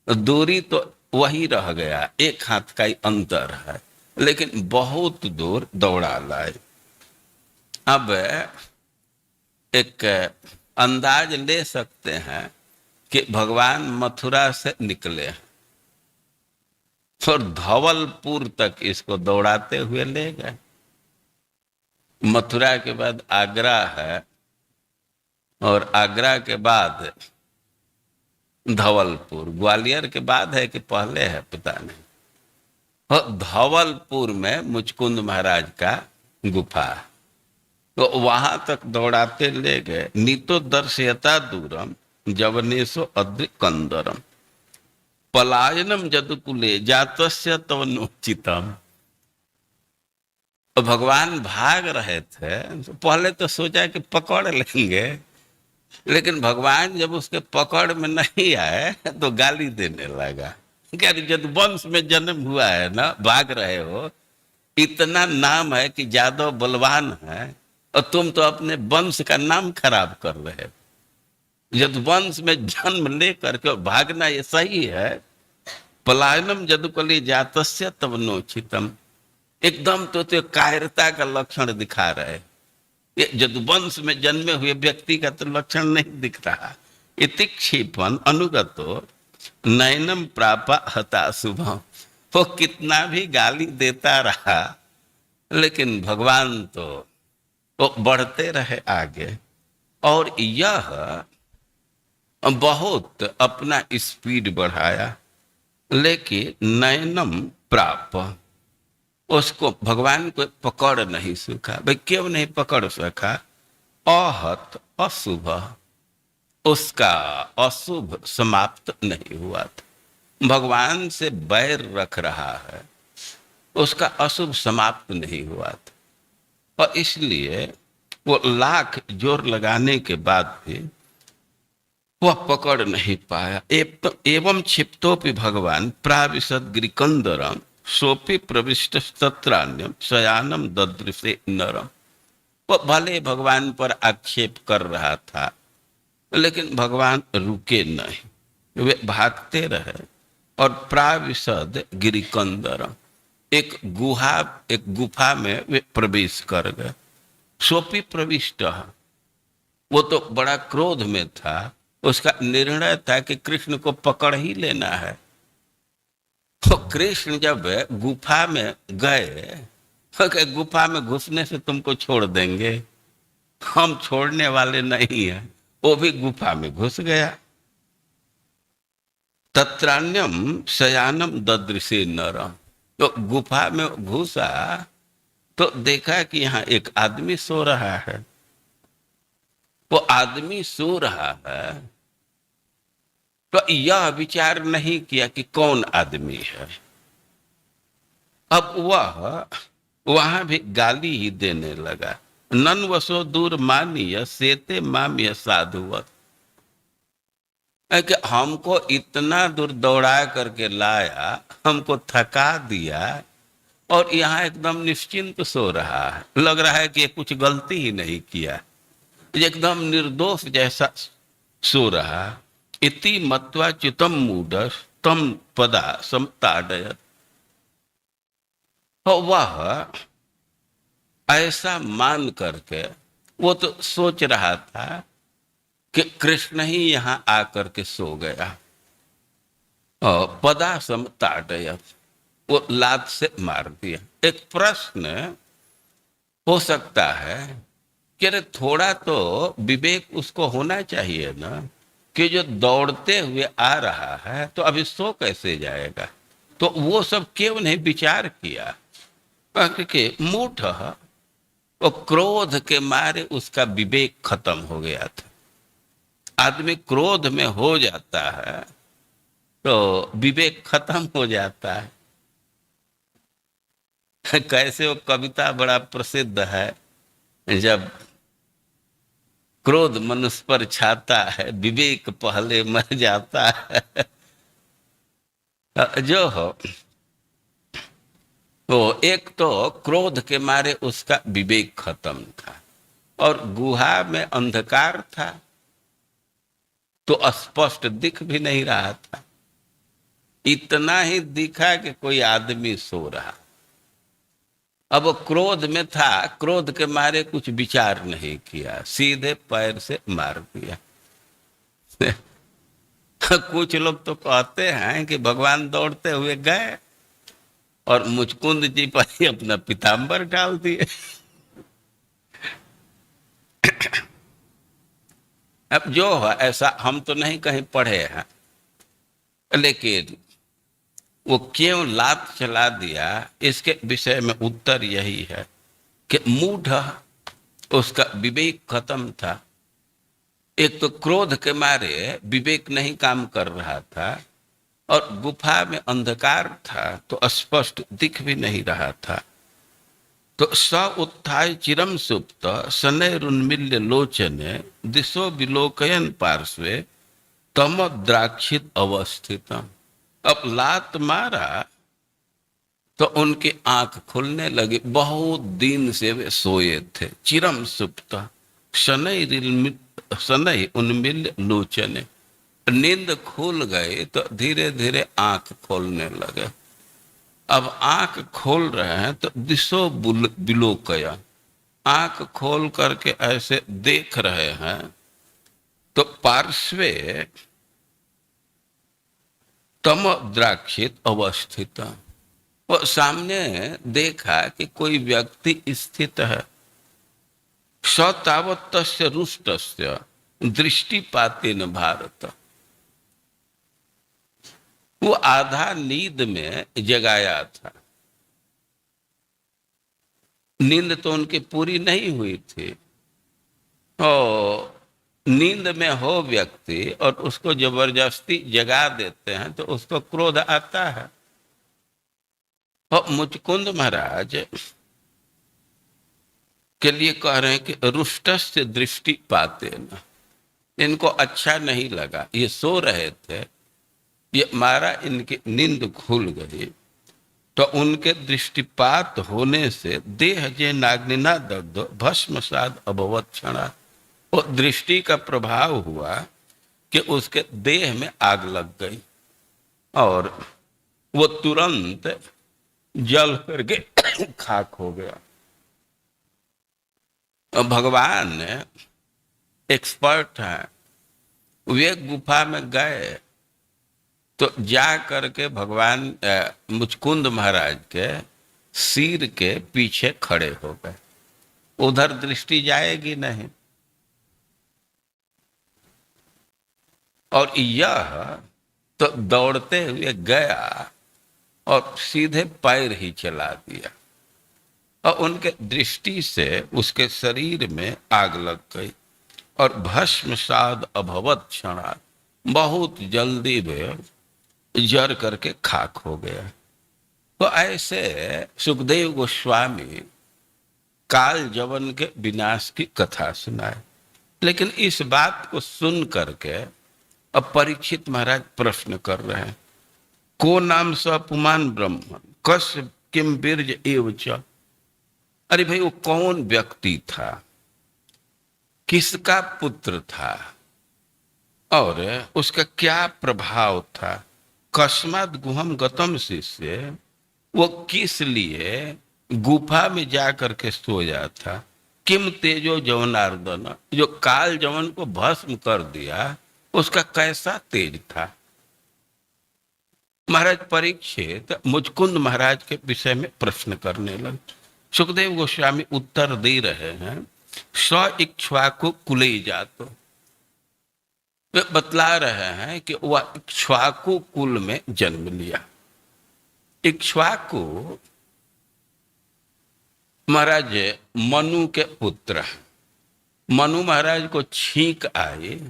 दूरी तो वही रह गया, एक हाथ का ही अंतर है, लेकिन बहुत दूर दौड़ा लाए। अब एक अंदाज ले सकते हैं कि भगवान मथुरा से निकले और धवलपुर तक इसको दौड़ाते हुए ले गए। मथुरा के बाद आगरा है और आगरा के बाद धवलपुर, ग्वालियर के बाद है कि पहले है पता नहीं। और धवलपुर में मुचकुंद महाराज का गुफा, तो वहां तक दौड़ाते ले गए। नीतो दर्शयता दूरम जवनेशो अद्रि कंदरम पलायनम जदुकुले जातस्य तवनोचितम। तो भगवान भाग रहे थे, तो पहले तो सोचा कि पकड़ लेंगे, लेकिन भगवान जब उसके पकड़ में नहीं आए तो गाली देने लगा। क्या जब वंश में जन्म हुआ है ना, भाग रहे हो, इतना नाम है कि जादव बलवान है और तुम तो अपने वंश का नाम खराब कर रहे हो। यदुवंश में जन्म लेकर के भागना ये सही है? पलायनम जदुकली जातस्य तब नोचितम, एकदम तो कायरता का लक्षण दिखा रहे। ये यदुवंश में जन्मे हुए व्यक्ति का तो लक्षण नहीं दिख रहा। इति क्षिपन अनुगतो नयनम प्रापा हता शुभम। वो कितना भी गाली देता रहा, लेकिन भगवान तो वो बढ़ते रहे आगे। और यह बहुत अपना स्पीड बढ़ाया, लेकिन नयनम प्राप, उसको भगवान को पकड़ नहीं सका। भाई क्यों नहीं पकड़ सका? आहत अशुभ, उसका अशुभ समाप्त नहीं हुआ था। भगवान से बैर रख रहा है, उसका अशुभ समाप्त नहीं हुआ था, और इसलिए वो लाख जोर लगाने के बाद भी वह पकड़ नहीं पाया। एवं क्षिप्तोपि भगवान प्राविशद गिरिकंदरम सोपि प्रविष्ट तत्रान्यम शयानम ददृशे नरम। वह भले भगवान पर आक्षेप कर रहा था, लेकिन भगवान रुके नहीं, वे भागते रहे और प्राविशद गिरिकंदरम, एक गुफा में वे प्रवेश कर गए। सोपि प्रविष्ट, वो तो बड़ा क्रोध में था, उसका निर्णय था कि कृष्ण को पकड़ ही लेना है। तो कृष्ण जब गुफा में गए, तो गुफा में घुसने से तुमको छोड़ देंगे, हम छोड़ने वाले नहीं हैं। वो भी गुफा में घुस गया। तत्रान्यम शयानम ददृशे नरम, तो गुफा में घुसा तो देखा कि यहाँ एक आदमी सो रहा है। वो आदमी सो रहा है तो यह विचार नहीं किया कि कौन आदमी है। अब वह वहां भी गाली ही देने लगा। नन वसो दूर मानिय सेते मामिय साधुवत, कि हमको इतना दूर दौड़ा करके लाया, हमको थका दिया, और यहाँ एकदम निश्चिंत सो रहा है। लग रहा है कि कुछ गलती ही नहीं किया, एकदम निर्दोष जैसा सो रहा। इति मत्वा चितम मूढ़ तम पदा समताडयत, वह ऐसा मान करके वो तो सोच रहा था कि कृष्ण ही यहां आकर के सो गया। पदा समताडयत, वो लात से मार दिया। एक प्रश्न हो सकता है कि अरे थोड़ा तो विवेक उसको होना चाहिए ना, कि जो दौड़ते हुए आ रहा है तो अभी सो कैसे जाएगा। तो वो सब क्यों नहीं विचार किया, क्योंकि मूढ़, वो क्रोध के मारे उसका विवेक खत्म हो गया था। आदमी क्रोध में हो जाता है तो विवेक खत्म हो जाता है। कैसे वो कविता बड़ा प्रसिद्ध है, जब क्रोध मनुष्य पर छाता है विवेक पहले मर जाता है। जो हो तो एक तो क्रोध के मारे उसका विवेक खत्म था, और गुहा में अंधकार था तो स्पष्ट दिख भी नहीं रहा था। इतना ही दिखा कि कोई आदमी सो रहा। अब वो क्रोध में था, क्रोध के मारे कुछ विचार नहीं किया, सीधे पैर से मार दिया। कुछ लोग तो कहते हैं कि भगवान दौड़ते हुए गए और मुचकुंद जी पर ही अपना पीताम्बर डाल दिए। अब जो है ऐसा हम तो नहीं कहीं पढ़े हैं, लेकिन वो क्यों लात चला दिया, इसके विषय में उत्तर यही है कि मूढ़, उसका विवेक खत्म था। एक तो क्रोध के मारे विवेक नहीं काम कर रहा था, और गुफा में अंधकार था तो स्पष्ट दिख भी नहीं रहा था। तो स उत्थाय चिरम सुप्त शनैरुन्मील्य लोचने दिशो विलोकयन पार्श्वे तम द्राक्षित अवस्थितम। अब लात मारा तो उनकी आंख खुलने लगी। बहुत दिन से वे सोए थे। चिरम सुप्त शनै उन्मील्य लोचने, नींद खुल गई तो धीरे धीरे आंख खोलने लगे। अब आंख खोल रहे हैं तो दिशो विलोकया, आंख खोल करके ऐसे देख रहे हैं तो पार्श्वे तम द्राक्षित अवस्थित, वो सामने देखा कि कोई व्यक्ति स्थित है। सतावत तस्य रुष्टस्य दृष्टिपातेन भारत, वो आधा नींद में जगाया था। नींद तो उनकी पूरी नहीं हुई थी। और नींद में हो व्यक्ति और उसको जबरदस्ती जगा देते हैं तो उसको क्रोध आता है। और मुचकुंद महाराज के लिए कह रहे हैं कि रुष्टस्य दृष्टि पाते न, इनको अच्छा नहीं लगा। ये सो रहे थे, ये मारा, इनकी नींद खुल गई तो उनके दृष्टिपात होने से देह जे नाग्निना दग्ध भस्मसाद अभवत क्षणा, वो दृष्टि का प्रभाव हुआ कि उसके देह में आग लग गई और वो तुरंत जल करके खाक हो गया। और भगवान एक्सपर्ट हैं, वे गुफा में गए तो जा करके भगवान मुचकुंद महाराज के सिर के पीछे खड़े हो गए। उधर दृष्टि जाएगी नहीं। और यह तो दौड़ते हुए गया और सीधे पैर ही चला दिया और उनके दृष्टि से उसके शरीर में आग लग गई और भस्मसाद अभवत क्षणा, बहुत जल्दी में जर करके खाक हो गया। तो ऐसे सुखदेव गोस्वामी काल जवन के विनाश की कथा सुनाए। लेकिन इस बात को सुन करके अब परीक्षित महाराज प्रश्न कर रहे हैं, को नाम स पुमान ब्रह्मन कस किम बीर्ज एव च। अरे भाई, वो कौन व्यक्ति था, किसका पुत्र था और उसका क्या प्रभाव था। कस्मात गुहम गतम शिष्य, वो किस लिए गुफा में जाकर के सोया था। किम तेजो जवनार्दन, जो काल जवन को भस्म कर दिया उसका कैसा तेज था। महाराज परीक्षित मुचकुंद महाराज के विषय में प्रश्न करने लगे। सुखदेव गोस्वामी उत्तर दे रहे हैं, स इक्ष्वाकु कुले जातो, वे बतला रहे हैं कि वह इक्ष्वाकु कुल में जन्म लिया। इक्ष्वाकु महाराज मनु के पुत्र। मनु महाराज को छींक आई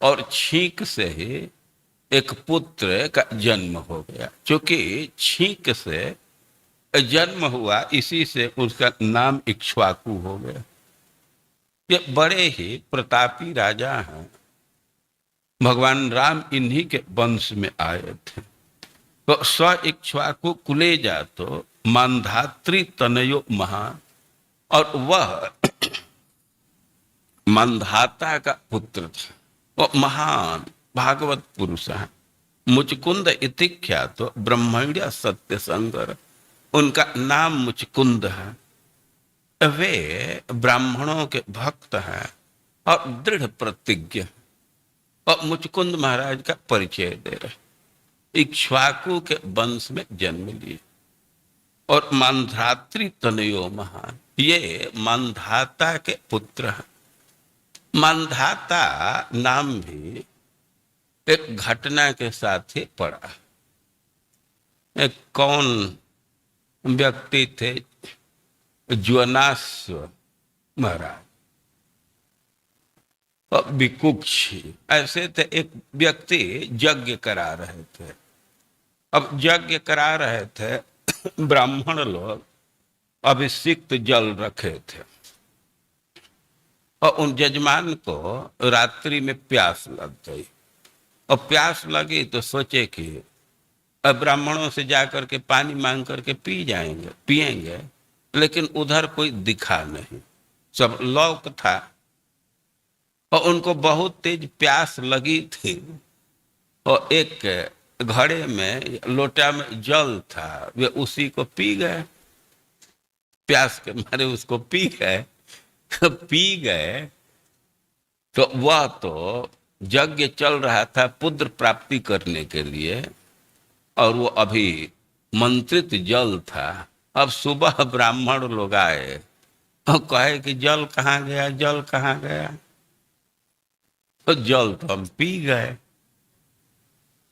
और छींक से ही एक पुत्र का जन्म हो गया। क्योंकि छींक से जन्म हुआ, इसी से उसका नाम इक्ष्वाकु हो गया। ये बड़े ही प्रतापी राजा हैं। भगवान राम इन्हीं के वंश में आए थे। तो स इक्ष्वाकु कुले जातो मानधात्री तनयो महान, और वह मानधाता का पुत्र था। वो महान भागवत पुरुष है। मुचकुंद इति ख्यातो ब्रह्मण्य सत्य संकर, उनका नाम मुचकुंद है। वे ब्राह्मणों के भक्त हैं और दृढ़ प्रतिज्ञ। और मुचकुंद महाराज का परिचय दे रहे। इक्ष्वाकु के वंश में जन्म लिए और मांधात्री तनयो महान, ये मांधाता के पुत्र हैं। मांधाता नाम भी एक घटना के साथ ही पड़ा। एक कौन व्यक्ति थे? ज्वनाश्व महाराज और विकुक्षी, ऐसे थे। एक व्यक्ति यज्ञ करा रहे थे। अब यज्ञ करा रहे थे, ब्राह्मण लोग अभिषिक्त जल रखे थे और उन यजमान को रात्रि में प्यास लग गई। और प्यास लगी तो सोचे कि अब ब्राह्मणों से जाकर के पानी मांग करके पिएंगे, लेकिन उधर कोई दिखा नहीं, सब लौक था और उनको बहुत तेज प्यास लगी थी। और एक घड़े में, लोटा में जल था, वे उसी को पी गए। प्यास के मारे उसको पी गए। तो वह तो यज्ञ चल रहा था पुत्र प्राप्ति करने के लिए, और वो अभी मंत्रित जल था। अब सुबह ब्राह्मण लोग आए और कहे कि जल कहाँ गया, जल कहाँ गया? तो जल तो हम पी गए।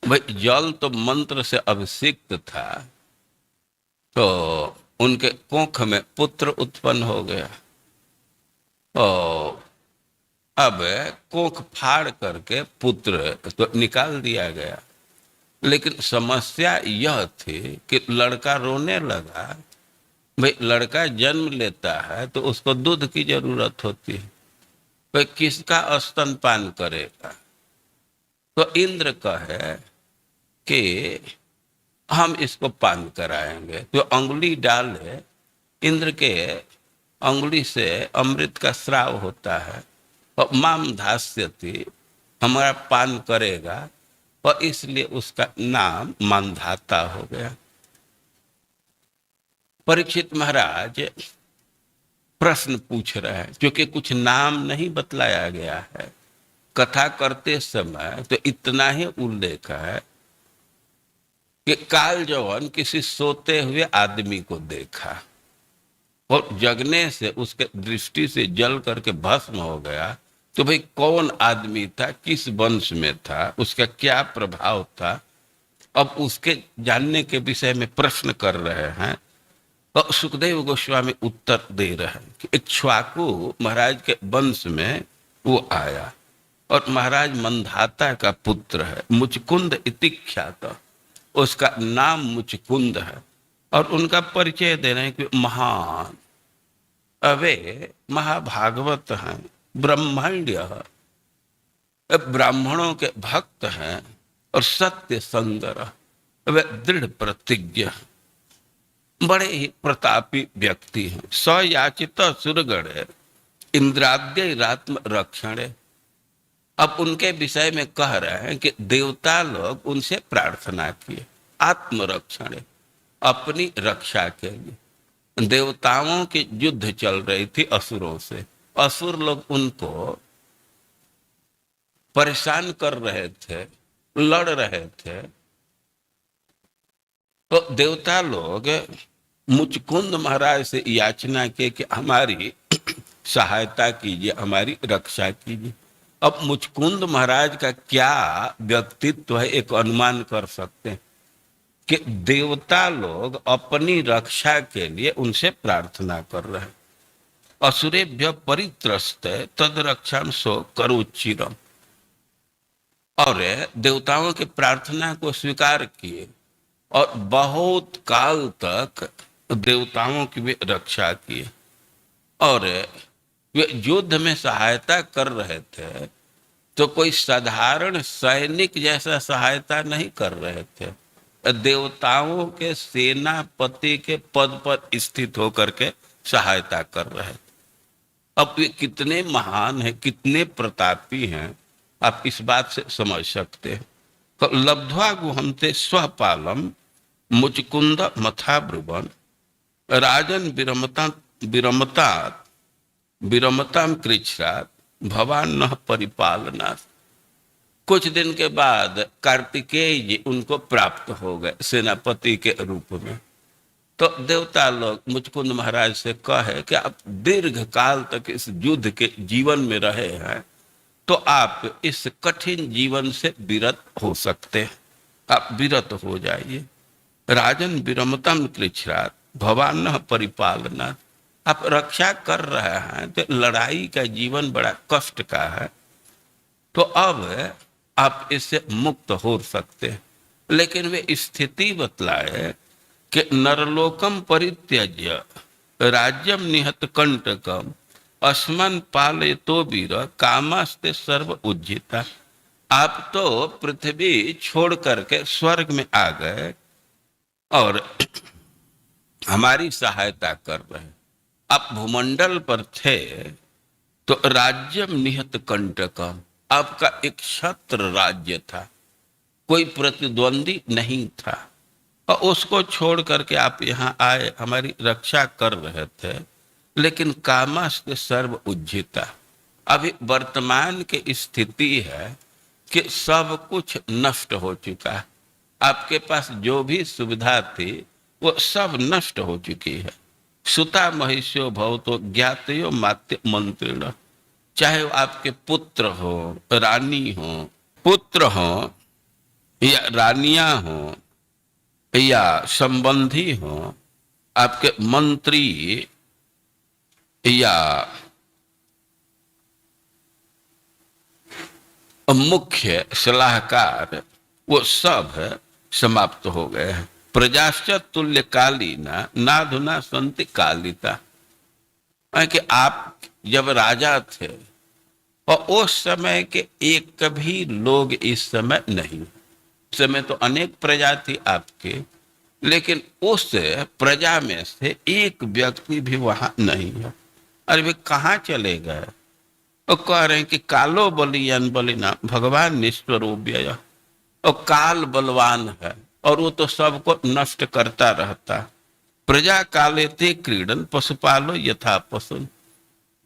भाई जल तो मंत्र से अभिषिक्त था, तो उनके कोख में पुत्र उत्पन्न हो गया। और अब कोख फाड़ करके पुत्र तो निकाल दिया गया, लेकिन समस्या यह थी कि लड़का रोने लगा। भाई लड़का जन्म लेता है तो उसको दूध की जरूरत होती है, भाई किसका स्तनपान करेगा? तो इंद्र कहे कि हम इसको पान कराएंगे। तो अंगुली डाले, इंद्र के अंगुली से अमृत का स्राव होता है और माम धास्यति, हमारा पान करेगा, और इसलिए उसका नाम मानधाता हो गया। परीक्षित महाराज प्रश्न पूछ रहे हैं, क्योंकि कुछ नाम नहीं बतलाया गया है। कथा करते समय तो इतना ही उल्लेख है कि काल जवन किसी सोते हुए आदमी को देखा और जगने से उसके दृष्टि से जल करके भस्म हो गया। तो भाई कौन आदमी था, किस वंश में था, उसका क्या प्रभाव था, अब उसके जानने के विषय में प्रश्न कर रहे हैं। और सुखदेव गोस्वामी उत्तर दे रहे हैं कि इक्ष्वाकु महाराज के वंश में वो आया और महाराज मंधाता का पुत्र है। मुचकुंद इति ख्यात, उसका नाम मुचकुंद है। और उनका परिचय दे रहे हैं कि महान, वे महाभागवत हैं, ब्रह्मण्य, ब्राह्मणों के भक्त हैं और सत्य संगर, वे दृढ़ प्रतिज्ञ, बड़े ही प्रतापी व्यक्ति हैं। सयाचित सुरगण इंद्राद्य रात्म रक्षण। अब उनके विषय में कह रहे हैं कि देवता लोग उनसे प्रार्थना किए आत्मरक्षण, अपनी रक्षा के लिए। देवताओं की युद्ध चल रही थी असुरों से, असुर लोग उनको परेशान कर रहे थे, लड़ रहे थे। तो देवता लोग मुचकुंद महाराज से याचना की कि हमारी सहायता कीजिए, हमारी रक्षा कीजिए। अब मुचकुंद महाराज का क्या व्यक्तित्व है, एक अनुमान कर सकते हैं कि देवता लोग अपनी रक्षा के लिए उनसे प्रार्थना कर रहे हैं। असुरेभ्य परित्रस्त तद रक्षाम सो करुचिरम, और देवताओं की प्रार्थना को स्वीकार किए और बहुत काल तक देवताओं की भी रक्षा किए। और वे युद्ध में सहायता कर रहे थे तो कोई साधारण सैनिक जैसा सहायता नहीं कर रहे थे, देवताओं के सेनापति के पद पर स्थित होकर के सहायता कर रहे थे। अब वे कितने महान हैं, कितने प्रतापी हैं, आप इस बात से समझ सकते हैं। तो लब्ध्वा गुहन्ते स्वपालम मुचकुंद मथा ब्रुवन राजन विरमताम कृच्छ्रात भवान न परिपालना। कुछ दिन के बाद कार्तिकेय जी उनको प्राप्त हो गए सेनापति के रूप में। तो देवता लोग मुचकुंद महाराज से कहे कि आप दीर्घ काल तक इस युद्ध के जीवन में रहे हैं, तो आप इस कठिन जीवन से विरत हो सकते हैं, आप विरत हो जाइए। राजन विरमतम कृच्छ्रात भवान परिपालना, आप रक्षा कर रहे हैं तो लड़ाई का जीवन बड़ा कष्ट का है, तो अब आप इससे मुक्त हो सकते हैं। लेकिन वे स्थिति बतलाए कि नरलोकम परित्यज्य राज्यम निहत कंटकम अस्मन पालयतो वीर कामास्ते सर्व उज्जिता। आप तो पृथ्वी छोड़ करके स्वर्ग में आ गए और हमारी सहायता कर रहे। आप भूमंडल पर थे तो राज्यम निहत कंटकम, आपका एक छत्र राज्य था, कोई प्रतिद्वंदी नहीं था, और उसको छोड़ करके आप यहाँ आए, हमारी रक्षा कर रहे थे। लेकिन कामास्ते सर्व उज्जिता, अभी वर्तमान की स्थिति है कि सब कुछ नष्ट हो चुका है, आपके पास जो भी सुविधा थी वो सब नष्ट हो चुकी है। सुता महिष्यो भव तो ज्ञातयो मात्य मंत्रिण, चाहे वो आपके पुत्र हो, रानी हो, पुत्र हो या रानियां हो या संबंधी हो, आपके मंत्री या मुख्य सलाहकार, वो सब समाप्त हो गए हैं। प्रजाश्च तुल्य कालीना नाधुना संति कालिता, कि आप जब राजा थे और उस समय के एक भी लोग इस समय नहीं, उस समय तो अनेक प्रजा थी आपके, लेकिन उस प्रजा में से एक व्यक्ति भी वहां नहीं है। अरे वे कहाँ चले गए? और कह रहे हैं कि कालो बलियन बलिना भगवान निस्वरूप्य, और काल बलवान है और वो तो सबको नष्ट करता रहता। प्रजा काले थे क्रीडन पशुपालो यथा पशु,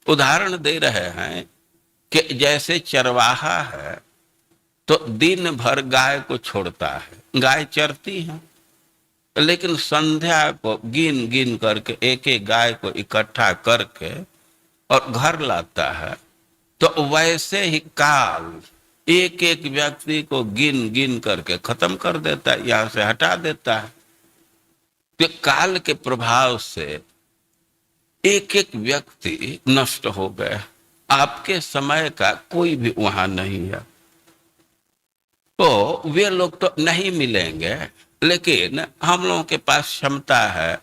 उदाहरण दे रहे हैं कि जैसे चरवाहा है तो दिन भर गाय को छोड़ता है, गाय चरती है, लेकिन संध्या को गिन गिन करके एक एक गाय को इकट्ठा करके और घर लाता है। तो वैसे ही काल एक एक व्यक्ति को गिन गिन करके खत्म कर देता है, यहां से हटा देता है। तो काल के प्रभाव से एक एक व्यक्ति नष्ट हो गए, आपके समय का कोई भी वहां नहीं है। तो वे लोग तो नहीं मिलेंगे, लेकिन हम लोगों के पास क्षमता है,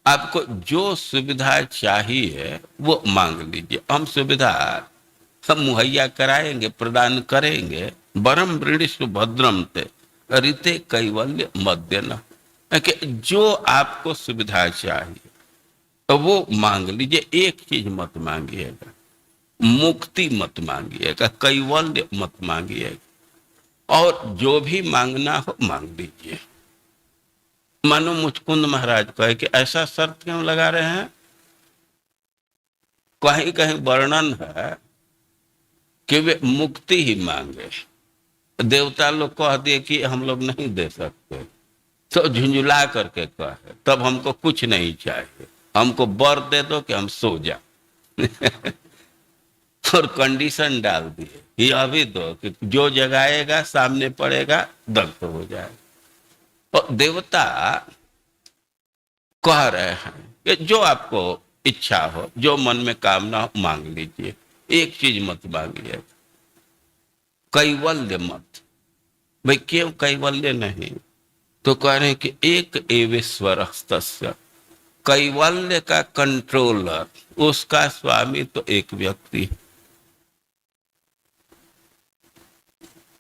आपको जो सुविधा चाहिए वो मांग लीजिए, हम सुविधा हम मुहैया कराएंगे, प्रदान करेंगे। बरम वृणिषु भद्रम ते ऋते कैवल्य मध्यन, कि जो आपको सुविधा चाहिए तो वो मांग लीजिए। एक चीज मत मांगिएगा, मुक्ति मत मांगिएगा, कैवल्य मत मांगिएगा, और जो भी मांगना हो मांग लीजिए। मानो मुचकुंद महाराज कहे कि ऐसा शर्त क्यों लगा रहे हैं? कहीं कहीं वर्णन है कि वे मुक्ति ही मांगे। देवता लोग कह दिए कि हम लोग नहीं दे सकते, तो झुंझुला करके कहे तब हमको कुछ नहीं चाहिए, हमको वर दे दो कि हम सो जाए। और कंडीशन डाल दिए, ये अभी दो कि जो जगाएगा सामने पड़ेगा, दर्द हो जाएगा। और देवता कह रहे हैं कि जो आपको इच्छा हो, जो मन में कामना हो मांग लीजिए, एक चीज मत मांगिए, कैवल्य मत। भाई क्यों कैवल्य नहीं? तो कह रहे हैं कि एक एवेश्वर तस्य, कैवल्य का कंट्रोलर, उसका स्वामी तो एक व्यक्ति।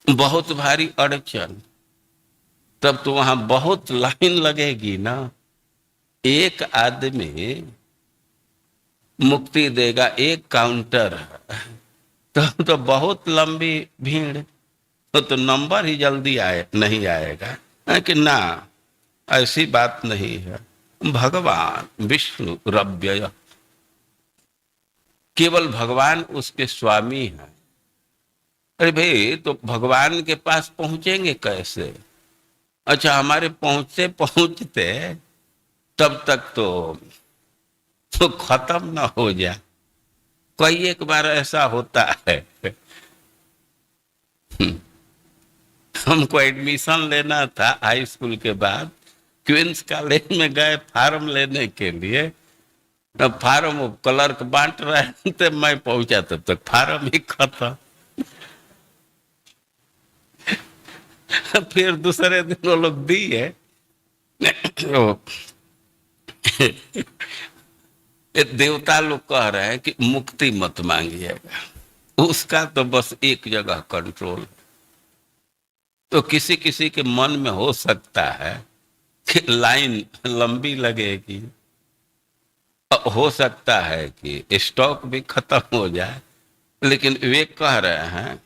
बहुत भारी अड़चन, तब तो वहां बहुत लाइन लगेगी ना। एक आदमी मुक्ति देगा, एक काउंटर है, तो बहुत लंबी भीड़, तो नंबर ही जल्दी नहीं आएगा। है कि ना? ऐसी बात नहीं है। भगवान विष्णु रव्यय, केवल भगवान उसके स्वामी हैं। अरे भाई, तो भगवान के पास पहुंचेंगे कैसे? अच्छा, हमारे पहुंचते पहुंचते तब तक तो खत्म ना हो जाए। कई एक बार ऐसा होता है। हमको एडमिशन लेना था हाई स्कूल के बाद, क्वींस कॉलेज में गए फार्म लेने के लिए। अब फार्म क्लर्क बांट रहे थे, मैं पहुंचा तब तक फार्म ही खत्म। फिर दूसरे दिन वो लोग दिए। देवता लोग कह रहे हैं कि मुक्ति मत मांगिएगा, उसका तो बस एक जगह कंट्रोल। तो किसी किसी के मन में हो सकता है कि लाइन लंबी लगेगी, हो सकता है कि स्टॉक भी खत्म हो जाए, लेकिन वे कह रहे हैं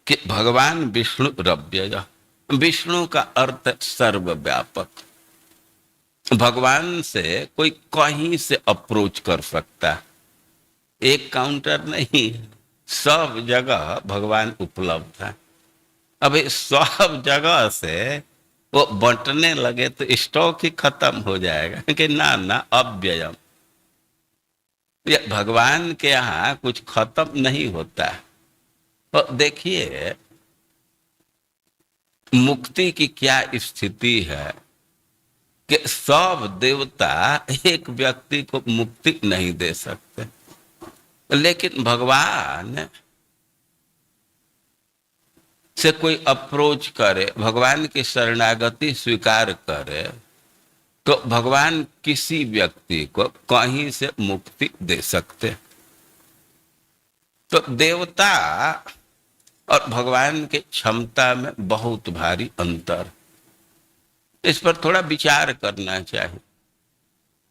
कि भगवान विष्णु रव्यय। विष्णु का अर्थ सर्वव्यापक। भगवान से कोई कहीं से अप्रोच कर सकता है, एक काउंटर नहीं, सब जगह भगवान उपलब्ध है। अब सब जगह से वो बंटने लगे तो स्टॉक ही खत्म हो जाएगा। कि ना ना, अव्ययम। ये भगवान के यहाँ कुछ खत्म नहीं होता है। तो देखिए मुक्ति की क्या स्थिति है कि सब देवता एक व्यक्ति को मुक्ति नहीं दे सकते, लेकिन भगवान से कोई अप्रोच करे, भगवान की शरणागति स्वीकार करे, तो भगवान किसी व्यक्ति को कहीं से मुक्ति दे सकते। तो देवता और भगवान के क्षमता में बहुत भारी अंतर। इस पर थोड़ा विचार करना चाहिए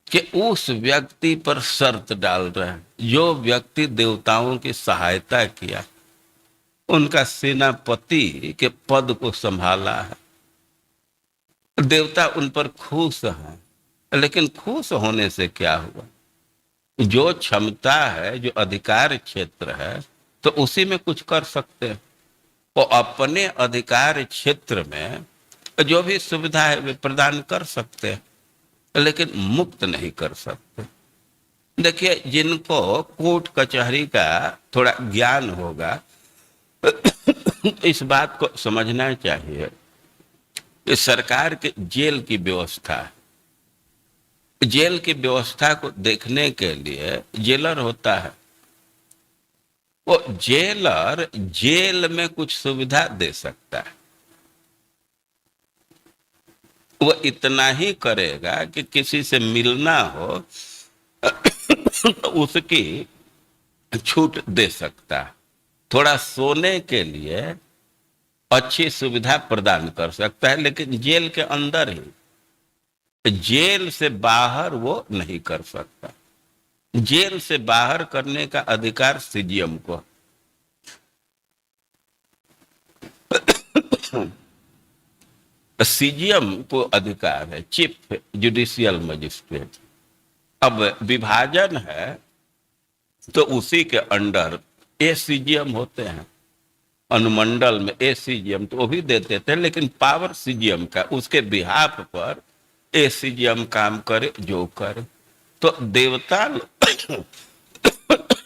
कि उस व्यक्ति पर शर्त डाल रहे हैं जो व्यक्ति देवताओं की सहायता किया, उनका सेनापति के पद को संभाला है। देवता उन पर खुश हैं, लेकिन खुश होने से क्या हुआ? जो क्षमता है, जो अधिकार क्षेत्र है, तो उसी में कुछ कर सकते हैं। वो अपने अधिकार क्षेत्र में जो भी सुविधा है वे प्रदान कर सकते हैं, लेकिन मुक्त नहीं कर सकते। देखिए, जिनको कोर्ट कचहरी का थोड़ा ज्ञान होगा इस बात को समझना चाहिए कि सरकार के जेल की व्यवस्था, जेल की व्यवस्था को देखने के लिए जेलर होता है। वो जेलर जेल में कुछ सुविधा दे सकता है। वो इतना ही करेगा कि किसी से मिलना हो तो उसकी छूट दे सकता है, थोड़ा सोने के लिए अच्छी सुविधा प्रदान कर सकता है, लेकिन जेल के अंदर ही, जेल से बाहर वो नहीं कर सकता। जेल से बाहर करने का अधिकार सीजीएम को। सीजीएम को अधिकार है, चीफ जुडिशियल मजिस्ट्रेट। अब विभाजन है तो उसी के अंडर एसीजीएम होते हैं। अनुमंडल में एसीजीएम तो वो भी देते थे, लेकिन पावर सीजीएम का, उसके बिहाफ पर एसीजीएम काम करे जो करे। तो देवता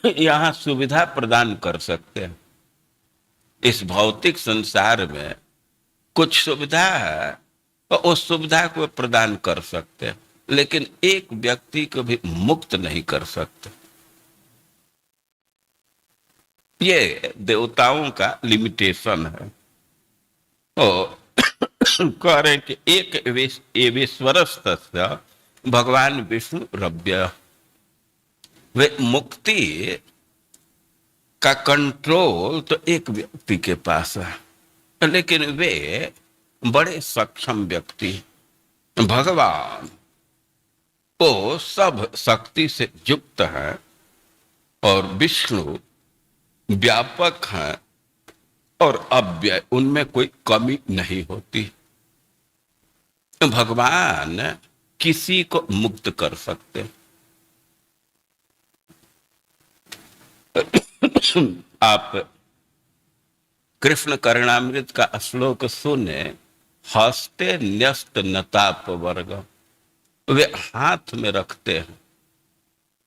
यहाँ सुविधा प्रदान कर सकते हैं। इस भौतिक संसार में कुछ सुविधा है तो उस सुविधा को प्रदान कर सकते हैं, लेकिन एक व्यक्ति को भी मुक्त नहीं कर सकते। ये देवताओं का लिमिटेशन है। तो कह रहे कि एक विश्वरस्तस्य भगवान विष्णु रव्य। वे मुक्ति का कंट्रोल तो एक व्यक्ति के पास है, लेकिन वे बड़े सक्षम व्यक्ति। भगवान वो सब शक्ति से युक्त है और विष्णु व्यापक है और अव्यय, उनमें कोई कमी नहीं होती। भगवान किसी को मुक्त कर सकते। आप कृष्ण कर्णामृत का श्लोक सुने, हस्ते न्यस्त नताप वर्ग, वे हाथ में रखते हैं।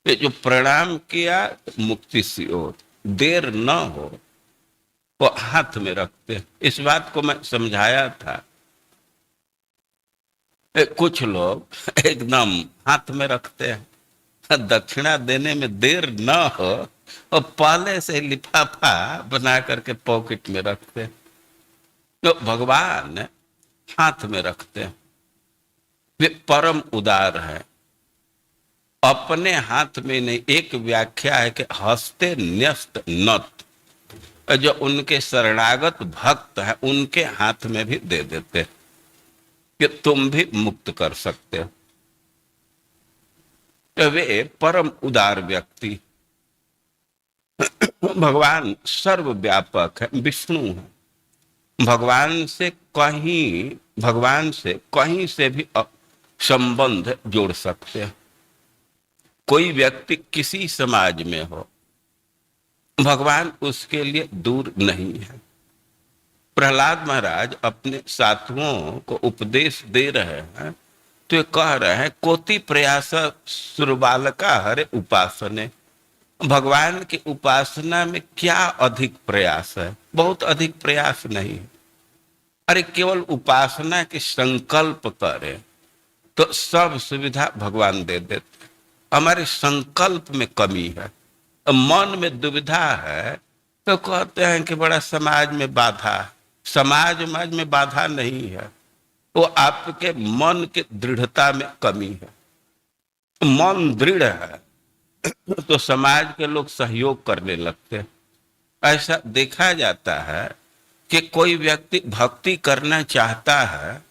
ये जो प्रणाम किया मुक्ति की ओर, देर न हो, वो हाथ में रखते हैं। इस बात को मैं समझाया था। कुछ लोग एकदम हाथ में रखते हैं, दक्षिणा देने में देर न हो और पहले से लिफाफा बना करके पॉकेट में रखते हैं। तो भगवान हाथ में रखते हैं, वे परम उदार है। अपने हाथ में नहीं, एक व्याख्या है कि हस्ते न्यस्त नत, जो उनके शरणागत भक्त है उनके हाथ में भी दे देते हैं कि तुम भी मुक्त कर सकते हो। तो वे परम उदार व्यक्ति। भगवान सर्वव्यापक है, विष्णु है। भगवान से कहीं से भी संबंध जोड़ सकते हैं। कोई व्यक्ति किसी समाज में हो, भगवान उसके लिए दूर नहीं है। प्रहलाद महाराज अपने साधुओं को उपदेश दे रहे हैं तो ये कह रहे हैं, कोटि प्रयास सुरबालका हरे उपासने। भगवान की उपासना में क्या अधिक प्रयास है? बहुत अधिक प्रयास नहीं है। अरे केवल उपासना के संकल्प करें तो सब सुविधा भगवान दे देते। हमारे संकल्प में कमी है, मन में दुविधा है तो कहते हैं कि बड़ा समाज में बाधा। समाज में बाधा नहीं है, वो आपके मन के दृढ़ता में कमी है। मन दृढ़ है तो समाज के लोग सहयोग करने लगते हैं। ऐसा देखा जाता है कि कोई व्यक्ति भक्ति करना चाहता है,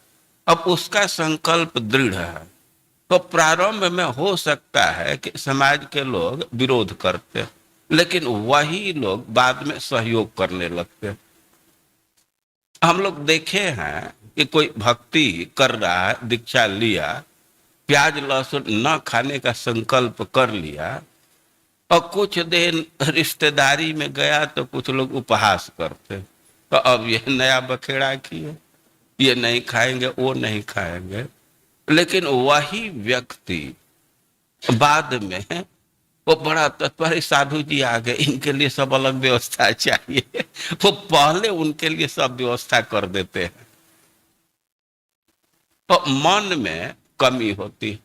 अब उसका संकल्प दृढ़ है तो प्रारंभ में हो सकता है कि समाज के लोग विरोध करते हैं, लेकिन वही लोग बाद में सहयोग करने लगते हैं। हम लोग देखे हैं कि कोई भक्ति कर रहा है, दीक्षा लिया, प्याज लहसुन न खाने का संकल्प कर लिया और कुछ दिन रिश्तेदारी में गया तो कुछ लोग उपहास करते, तो अब ये नया बखेड़ा किए, ये नहीं खाएंगे, वो नहीं खाएंगे। लेकिन वही व्यक्ति बाद में वो बड़ा तत्पर, साधु जी आ गए, इनके लिए सब अलग व्यवस्था चाहिए, वो पहले उनके लिए सब व्यवस्था कर देते हैं। तो मन में कमी होती।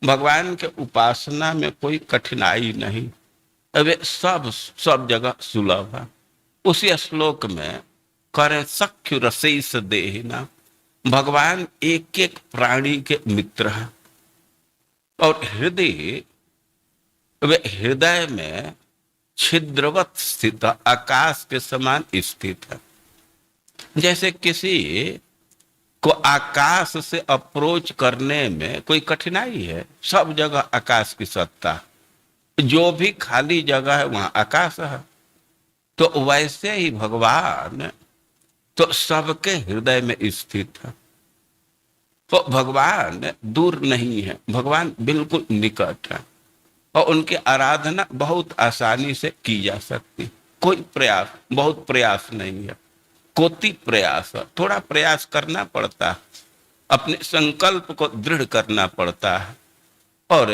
भगवान के उपासना में कोई कठिनाई नहीं, वे सब जगह सुलभ है। उसी श्लोक में करें सख्य रसेस देहिना, भगवान एक एक प्राणी के मित्र हैं और वे हृदय में छिद्रवत स्थित, आकाश के समान स्थित है। जैसे किसी को आकाश से अप्रोच करने में कोई कठिनाई है, सब जगह आकाश की सत्ता, जो भी खाली जगह है वहां आकाश है। तो वैसे ही भगवान तो सबके हृदय में स्थित है। तो भगवान दूर नहीं है, भगवान बिल्कुल निकट है और उनकी आराधना बहुत आसानी से की जा सकती। कोई प्रयास, बहुत प्रयास नहीं है, कोटि प्रयास, थोड़ा प्रयास करना पड़ता है, अपने संकल्प को दृढ़ करना पड़ता है और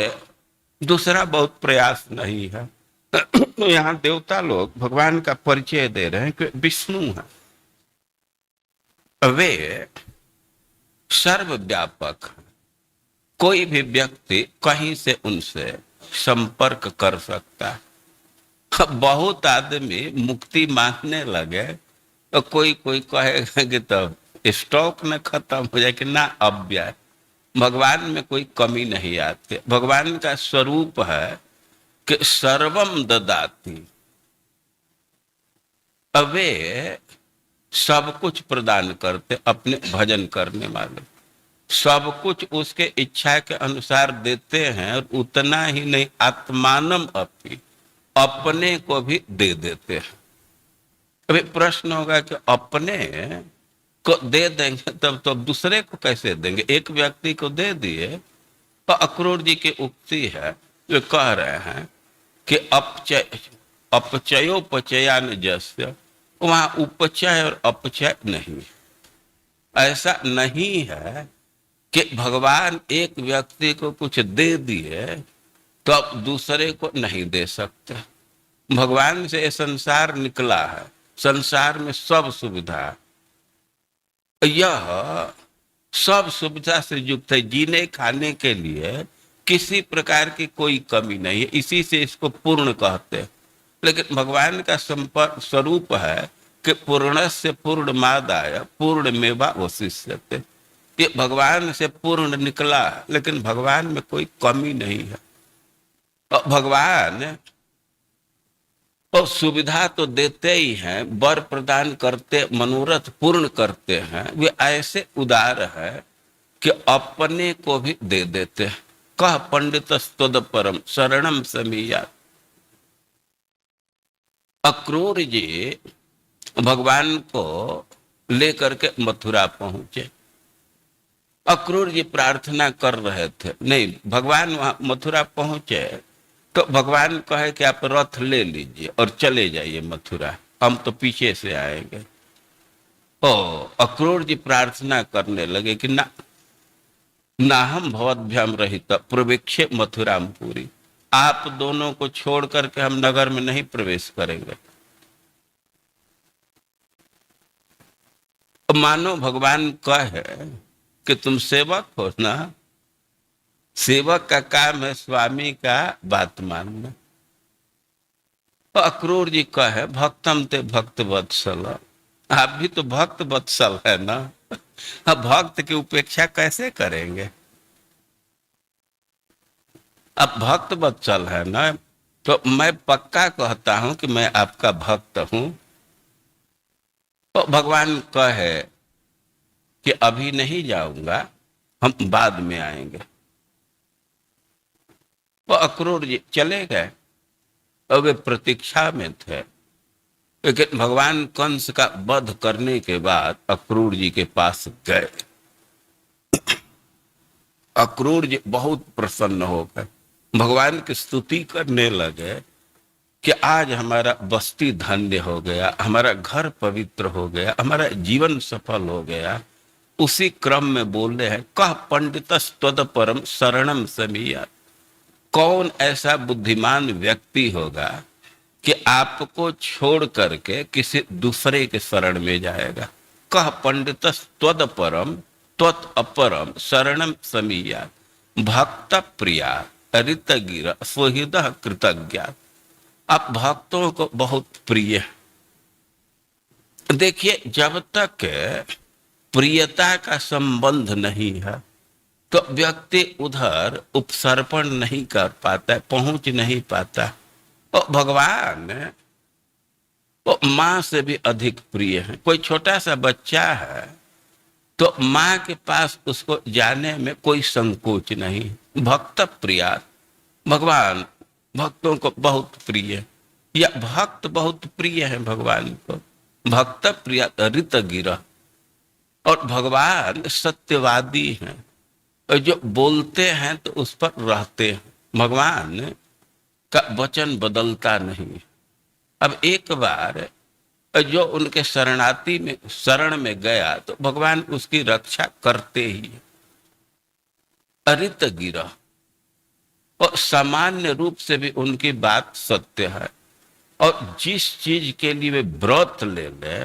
दूसरा बहुत प्रयास नहीं है। यहाँ देवता लोग भगवान का परिचय दे रहे हैं कि विष्णु है, वे सर्वव्यापक है। कोई भी व्यक्ति कहीं से उनसे संपर्क कर सकता है। बहुत आदमी मुक्ति मांगने लगे तो कोई कहेगा कि तब स्टॉक में खत्म हो जाए कि ना अव्यय। भगवान में कोई कमी नहीं आती। भगवान का स्वरूप है कि सर्वम ददाति, वे सब कुछ प्रदान करते। अपने भजन करने वाले सब कुछ उसके इच्छा के अनुसार देते हैं और उतना ही नहीं, आत्मानम अपि, अपने को भी दे देते हैं। अभी प्रश्न होगा कि अपने को दे देंगे तब तो दूसरे को कैसे देंगे? एक व्यक्ति को दे दिए। तो अक्रूर जी की उक्ति है, जो कह रहे हैं कि अपचयोपचयान जस्य, वहां उपचय और अपचय नहीं। ऐसा नहीं है कि भगवान एक व्यक्ति को कुछ दे दिए तो अब दूसरे को नहीं दे सकते। भगवान से ये संसार निकला है, संसार में सब सुविधा है। यह सब सुविधा से युक्त है, जीने खाने के लिए किसी प्रकार की कोई कमी नहीं है, इसी से इसको पूर्ण कहते हैं। लेकिन भगवान का संपर्क स्वरूप है कि पूर्णस्य पूर्णमादाय पूर्णमेवावशिष्यते। ये भगवान से पूर्ण निकला है, लेकिन भगवान में कोई कमी नहीं है। और भगवान और सुविधा तो देते ही हैं, वर प्रदान करते, मनोरथ पूर्ण करते हैं। वे ऐसे उदार है कि अपने को भी दे देते हैं। कह पंडित स्तुद परम शरणम समीया। अक्रूर जी भगवान को लेकर के मथुरा पहुंचे। अक्रूर जी प्रार्थना कर रहे थे, नहीं, भगवान वहां मथुरा पहुंचे तो भगवान कहे कि आप रथ ले लीजिए और चले जाइए मथुरा, हम तो पीछे से आएंगे। ओ अक्रूर जी प्रार्थना करने लगे कि ना हम भवद्भ्याम रहित प्रवेक्षे मथुराम पूरी, आप दोनों को छोड़ करके हम नगर में नहीं प्रवेश करेंगे। मानो भगवान कहे कि तुम सेवक हो ना, सेवक का काम है स्वामी का बात मानना। तो अक्रूर जी कहे भक्तम ते भक्त वत्सल, आप भी तो भक्त वत्सल है ना, अब भक्त की उपेक्षा कैसे करेंगे? अब भक्त वत्सल है ना, तो मैं पक्का कहता हूं कि मैं आपका भक्त हूं। तो भगवान कहे कि अभी नहीं जाऊंगा, हम बाद में आएंगे। वो अक्रूर जी चले गए और वे प्रतीक्षा में थे। लेकिन भगवान कंस का वध करने के बाद अक्रूर जी के पास गए। अक्रूर जी बहुत प्रसन्न हो गए, भगवान की स्तुति करने लगे कि आज हमारा बस्ती धन्य हो गया, हमारा घर पवित्र हो गया, हमारा जीवन सफल हो गया। उसी क्रम में बोल रहे हैं कह पंडितस्त्वद परम शरणम समीया। कौन ऐसा बुद्धिमान व्यक्ति होगा कि आपको छोड़ करके किसी दूसरे के शरण में जाएगा? कह पंडितस्त्वद परम त्वत अपरम शरणम समीया भक्त प्रिया ऋत गिर सुहृद कृतज्ञ। आप भक्तों को बहुत प्रिय है। देखिए, जब तक प्रियता का संबंध नहीं है तो व्यक्ति उधर उपसर्पण नहीं कर पाता, पहुंच नहीं पाता। और भगवान वो माँ से भी अधिक प्रिय है। कोई छोटा सा बच्चा है तो माँ के पास उसको जाने में कोई संकोच नहीं। भक्त प्रिया, भगवान भक्तों को बहुत प्रिय है, या भक्त बहुत प्रिय है भगवान को। भक्त प्रिय ऋत गिर। और भगवान सत्यवादी हैं, और जो बोलते हैं तो उस पर रहते हैं। भगवान का वचन बदलता नहीं। अब एक बार जो उनके शरण में गया तो भगवान उसकी रक्षा करते ही। अरित गिरा, और सामान्य रूप से भी उनकी बात सत्य है। और जिस चीज के लिए वे व्रत ले ले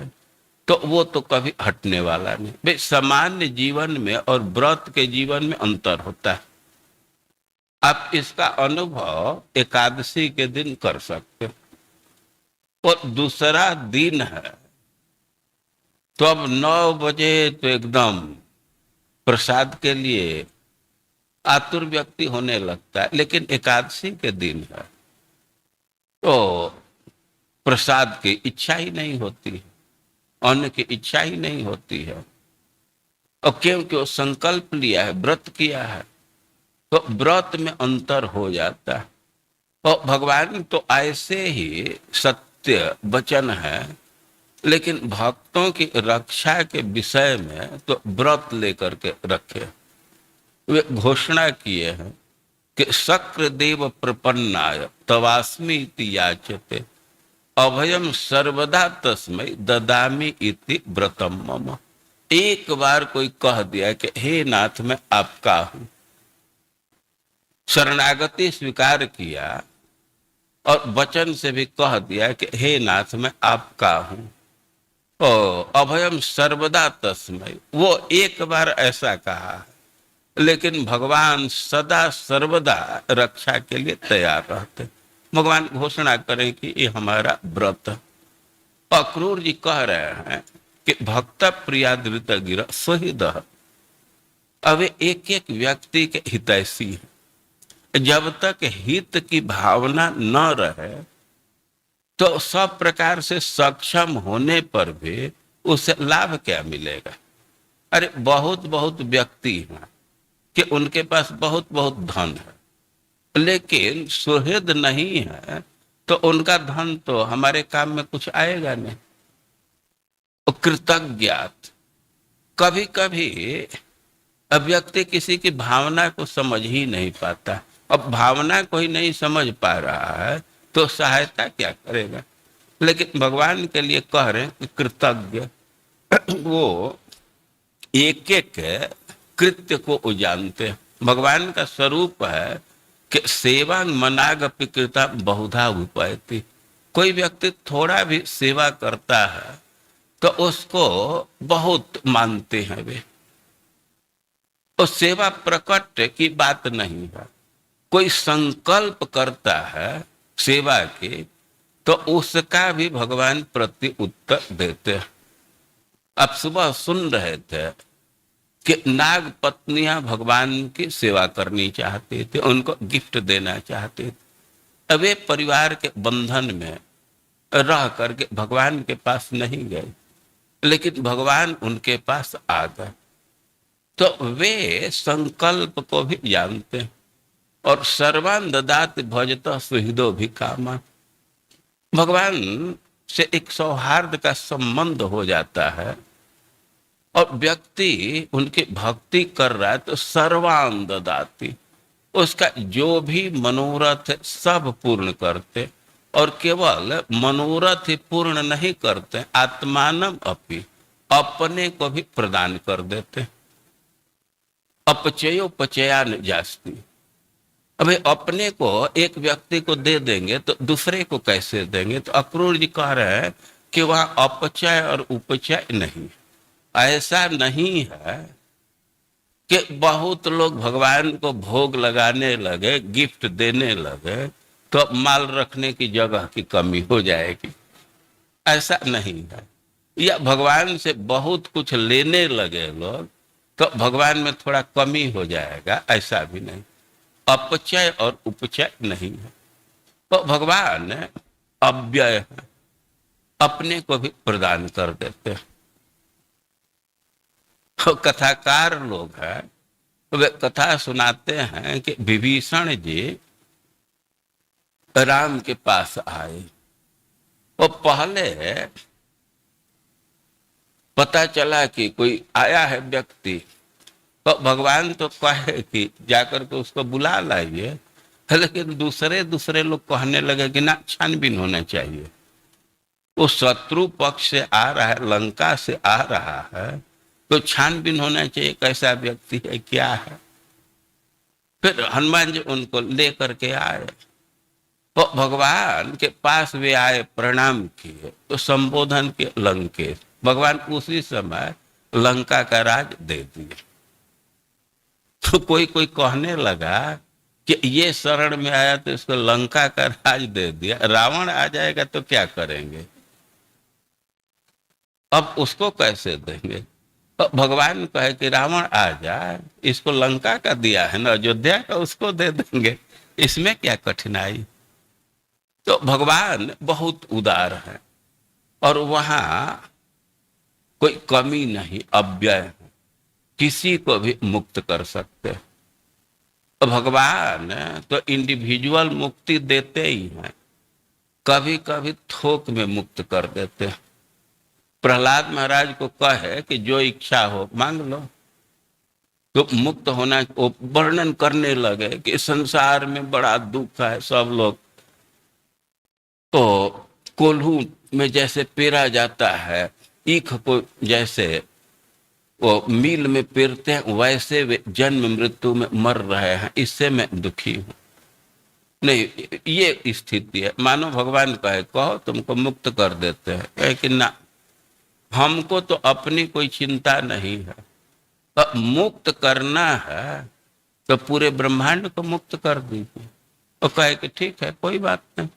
तो वो तो कभी हटने वाला नहीं। भाई सामान्य जीवन में और व्रत के जीवन में अंतर होता है। आप इसका अनुभव एकादशी के दिन कर सकते हो। और दूसरा दिन है तो अब 9 बजे तो एकदम प्रसाद के लिए आतुर व्यक्ति होने लगता है। लेकिन एकादशी के दिन है तो प्रसाद की इच्छा ही नहीं होती है, अन्न की इच्छा ही नहीं होती है। और क्योंकि वो संकल्प लिया है, व्रत किया है, तो व्रत में अंतर हो जाता है। और भगवान तो ऐसे ही सत्य वचन है लेकिन भक्तों की रक्षा के विषय में तो व्रत लेकर के रखे। वे घोषणा किए हैं कि शक्र देव प्रपन्नाय तवास्मि इति याचते अभयम सर्वदा तस्मै ददामि इति व्रतम मम। एक बार कोई कह दिया कि हे नाथ मैं आपका हूं, शरणागति स्वीकार किया और वचन से भी कह दिया कि हे नाथ मैं आपका हूं, अभयम सर्वदा तस्मै, वो एक बार ऐसा कहा, लेकिन भगवान सदा सर्वदा रक्षा के लिए तैयार रहते। भगवान घोषणा करें कि ये हमारा व्रत। अक्रूर जी कह रहे हैं कि भक्त प्रियादृत गिर शहीद। अब एक एक व्यक्ति के हितैषी है। जब तक हित की भावना न रहे तो सब प्रकार से सक्षम होने पर भी उससे लाभ क्या मिलेगा। अरे बहुत बहुत व्यक्ति हैं कि उनके पास बहुत बहुत धन है, लेकिन सुहृद नहीं है तो उनका धन तो हमारे काम में कुछ आएगा नहीं। कृतज्ञात, कभी कभी व्यक्ति किसी की भावना को समझ ही नहीं पाता। अब भावना को ही नहीं समझ पा रहा है तो सहायता क्या करेगा। लेकिन भगवान के लिए कह रहे हैं कि कृतज्ञ, वो एक एक कृत्य को जानते हैं। भगवान का स्वरूप है कि सेवा मनागपि कृता बहुधा उपैति। कोई व्यक्ति थोड़ा भी सेवा करता है तो उसको बहुत मानते हैं वे। उस सेवा प्रकट की बात नहीं है। कोई संकल्प करता है सेवा के तो उसका भी भगवान प्रति उत्तर देते हैं। अब सुबह सुन रहे थे कि नाग पत्नियां भगवान की सेवा करनी चाहते थे, उनको गिफ्ट देना चाहते थे। अब वे परिवार के बंधन में रह करके भगवान के पास नहीं गए, लेकिन भगवान उनके पास आ गए। तो वे संकल्प को भी जानते हैं। और सर्वान ददाति भजतः सुहृदो भी कामा। भगवान से एक सौहार्द का संबंध हो जाता है और व्यक्ति उनकी भक्ति कर रहा है तो सर्वान ददाति, उसका जो भी मनोरथ है सब पूर्ण करते। और केवल मनोरथ ही पूर्ण नहीं करते, आत्मानम अपि, अपने को भी प्रदान कर देते। अपचयो पचयान जास्ति। अबे अपने को एक व्यक्ति को दे देंगे तो दूसरे को कैसे देंगे। तो अक्रूर जी कह रहे हैं कि वहां अपचय और उपचय नहीं। ऐसा नहीं है कि बहुत लोग भगवान को भोग लगाने लगे, गिफ्ट देने लगे तो माल रखने की जगह की कमी हो जाएगी। ऐसा नहीं है। या भगवान से बहुत कुछ लेने लगे लोग तो भगवान में थोड़ा कमी हो जाएगा, ऐसा भी नहीं। अपचय और उपचय नहीं है। तो भगवान अव्यय है, अपने को भी प्रदान कर देते हैं। तो कथाकार लोग हैं, वे कथा सुनाते हैं कि विभीषण जी राम के पास आए। वो पहले पता चला कि कोई आया है व्यक्ति, तो भगवान तो कहे कि जाकर के उसको बुला लाइए, लेकिन दूसरे लोग कहने लगे कि ना, छानबीन होना चाहिए। वो शत्रु पक्ष से आ रहा है, लंका से आ रहा है, तो छानबीन होना चाहिए, कैसा व्यक्ति है, क्या है। फिर हनुमान जी उनको लेकर के आए, तो भगवान के पास वे आए, प्रणाम किए, तो संबोधन के लंकेश। भगवान उसी समय लंका का राज दे दिए। तो कोई कहने लगा कि ये शरण में आया तो इसको लंका का राज दे दिया, रावण आ जाएगा तो क्या करेंगे, अब उसको कैसे देंगे। तो भगवान कहे कि रावण आ जाए, इसको लंका का दिया है ना, अयोध्या का उसको दे देंगे, इसमें क्या कठिनाई। तो भगवान बहुत उदार है और वहां कोई कमी नहीं, अव्यय है, किसी को भी मुक्त कर सकते। तो भगवान तो इंडिविजुअल मुक्ति देते ही हैं, कभी कभी थोक में मुक्त कर देते हैं। प्रहलाद महाराज को कहे कि जो इच्छा हो मांग लो, तो मुक्त होना। वो वर्णन करने लगे कि संसार में बड़ा दुख है, सब लोग तो कोल्हू में जैसे पेरा जाता है, ईख को जैसे वो मील में पेरते हैं, वैसे वे जन्म मृत्यु में मर रहे हैं, इससे मैं दुखी हूं। नहीं, ये स्थिति है। मानो भगवान कहो तुमको मुक्त कर देते हैं, कहे कि ना, हमको तो अपनी कोई चिंता नहीं है, तो मुक्त करना है तो पूरे ब्रह्मांड को मुक्त कर दीजिए। तो कहे कि ठीक है, कोई बात नहीं।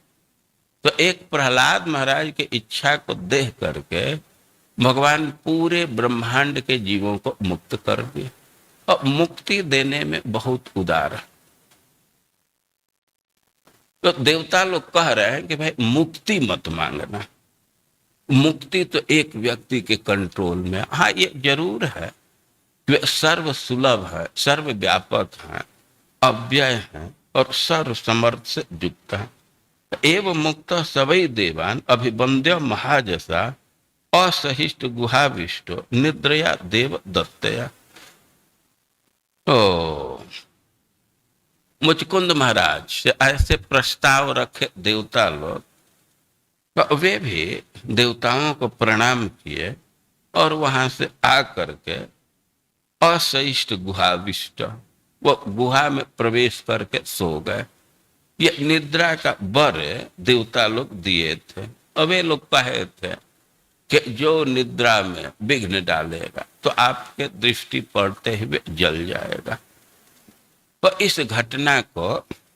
तो एक प्रहलाद महाराज की इच्छा को देख करके भगवान पूरे ब्रह्मांड के जीवों को मुक्त कर दिए, और मुक्ति देने में बहुत उदार है। तो देवता लोग कह रहे हैं कि भाई मुक्ति मत मांगना, मुक्ति तो एक व्यक्ति के कंट्रोल में। हाँ, ये जरूर है, वे सर्व सुलभ है, सर्व व्यापक है, अव्यय है और सर्व समर्थ से युक्त है। एवं मुक्त सवै देवान अभिवंद्य महाजसा असहिष्ट गुहाविष्ट निद्रया देव दत्तया। ओ मुचकुंद महाराज से ऐसे प्रस्ताव रखे देवता लोग, तो वे भी देवताओं को प्रणाम किए और वहां से आकर के असहिष्ट गुहाविष्ट, वो गुहा में प्रवेश करके सो गए। ये निद्रा का वर देवता लोग दिए थे। अब वे लोग कहे थे कि जो निद्रा में विघ्न डालेगा तो आपके दृष्टि पड़ते हुए जल जाएगा। तो इस घटना को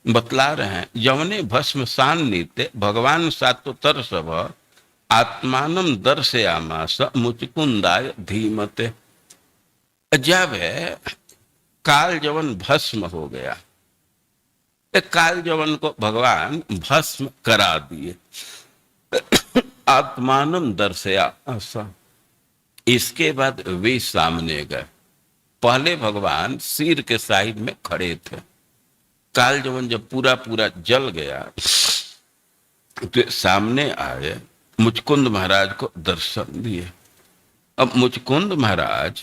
बतला रहे हैं। यवने भस्म सान्निते भगवान सातोतर सब आत्मानम दर्शयामास मुचकुंदाय धीमते। जब काल जवन भस्म हो गया, काल जवन को भगवान भस्म करा दिए, आत्मानम दर्शया। इसके बाद वे सामने गए। पहले भगवान सिर के साइड में खड़े थे। काल जवन जब पूरा पूरा जल गया तो सामने आए, मुचकुंद महाराज को दर्शन दिए। अब मुचकुंद महाराज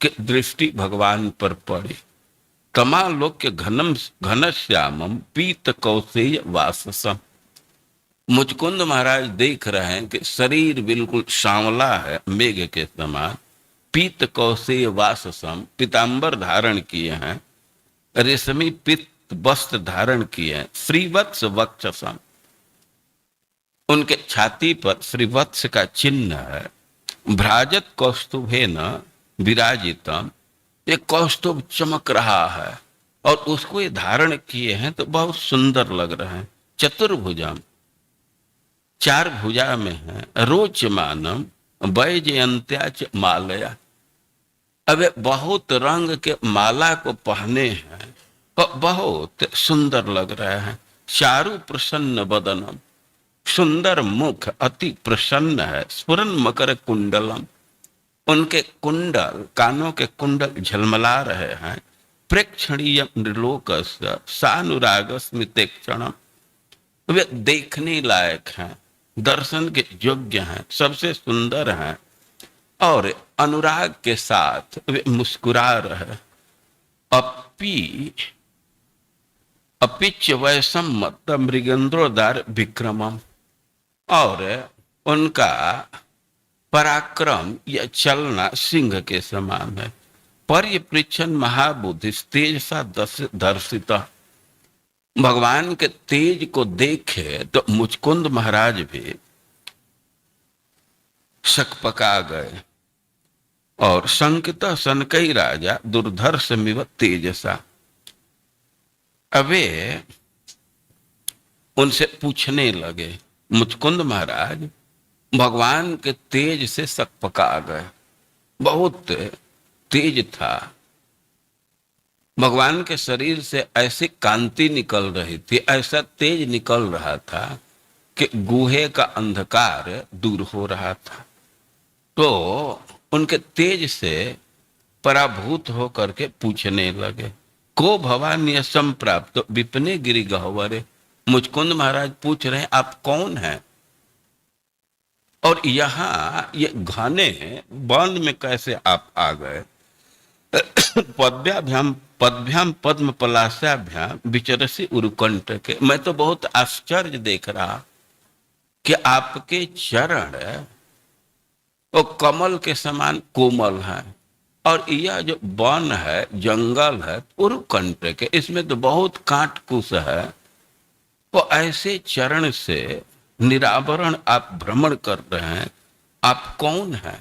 की दृष्टि भगवान पर पड़ी। तमालोक्य घनश्यामम पीत कौशेय वाससम। मुचकुंद महाराज देख रहे हैं कि शरीर बिल्कुल सांवला है, मेघ के समान। पीत कौशेय वाससम, पीतांबर धारण किए हैं, रेशमी पीत वस्त्र धारण किए हैं। श्रीवत्स वक्षसम, उनके छाती पर श्रीवत्स का चिन्ह है। भ्राजत कौस्तुभेन विराजितम, ये कौस्तुभ चमक रहा है और उसको ये धारण किए हैं तो बहुत सुंदर लग रहे हैं। चतुर्भुजम, चार भुजा में है। रोचमानम वैजयंत्याच मालया, अब बहुत रंग के माला को पहने हैं और बहुत सुंदर लग रहे हैं। चारु प्रसन्न बदनम, सुंदर मुख, अति प्रसन्न है। स्फुरन मकर कुंडलम, उनके कुंडल, कानों के कुंडल झलमला रहे हैं। प्रेक्षणीय निर्लोकस्य सानुराग स्मितेक्षणम, वे देखने लायक हैं, दर्शन के योग्य हैं, सबसे सुंदर हैं और अनुराग के साथ वे मुस्कुरा रहे। अपिच वैसम मत मृगेंद्रोदार विक्रमम, और उनका पराक्रम या चलना सिंह के समान है। पर्यपृच्छन महाबुद्धि तेज सा दर्शिता, भगवान के तेज को देखे तो मुचकुंद महाराज भी सकपका गए। और संकित सनकई राजा दुर्धर्ष मिव तेजसा, अबे उनसे पूछने लगे। मुचकुंद महाराज भगवान के तेज से सकपका गए, बहुत तेज था। भगवान के शरीर से ऐसी कांति निकल रही थी, ऐसा तेज निकल रहा था कि गुहे का अंधकार दूर हो रहा था। तो उनके तेज से पराभूत होकर के पूछने लगे, को भवानी संप्राप्त विपने गिरि गहवरे। मुचकुंद महाराज पूछ रहे हैं, आप कौन हैं? और यहाँ ये घने वन में कैसे आप आ गए? पद्भ्याम पद्म पलाशाभ्याम विचरसी उरुकंठ के। मैं तो बहुत आश्चर्य देख रहा कि आपके चरण वो कमल के समान कोमल है, और यह जो वन है, जंगल है उरुकंठ के, इसमें तो बहुत कांट कुश है। वो ऐसे चरण से निरावरण आप भ्रमण कर रहे हैं, आप कौन हैं?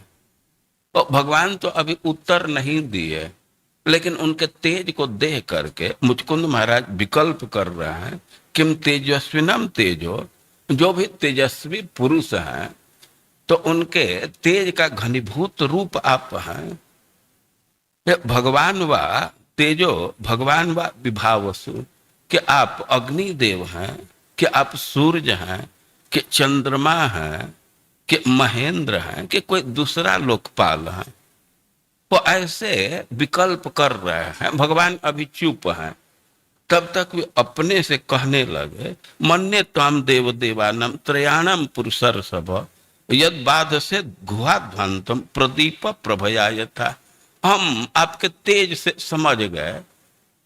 तो भगवान तो अभी उत्तर नहीं दिए, लेकिन उनके तेज को देख करके मुचकुंद महाराज विकल्प कर रहे हैं, किम तेजस्विनम तेजो, जो भी तेजस्वी पुरुष हैं तो उनके तेज का घनीभूत रूप आप हैं। भगवान वा तेजो भगवान वा विभावसु, कि आप अग्निदेव हैं, कि आप सूर्य हैं, कि चंद्रमा हैं, कि महेंद्र हैं, कि कोई दूसरा लोकपाल है। वो ऐसे विकल्प कर रहे हैं। भगवान अभी चुप हैं, तब तक वे अपने से कहने लगे, मन्ये त्वाम देव देवानम त्रयाणम पुरुषर सब यद बाध से गुहाध्वंतम प्रदीप प्रभया था। हम आपके तेज से समझ गए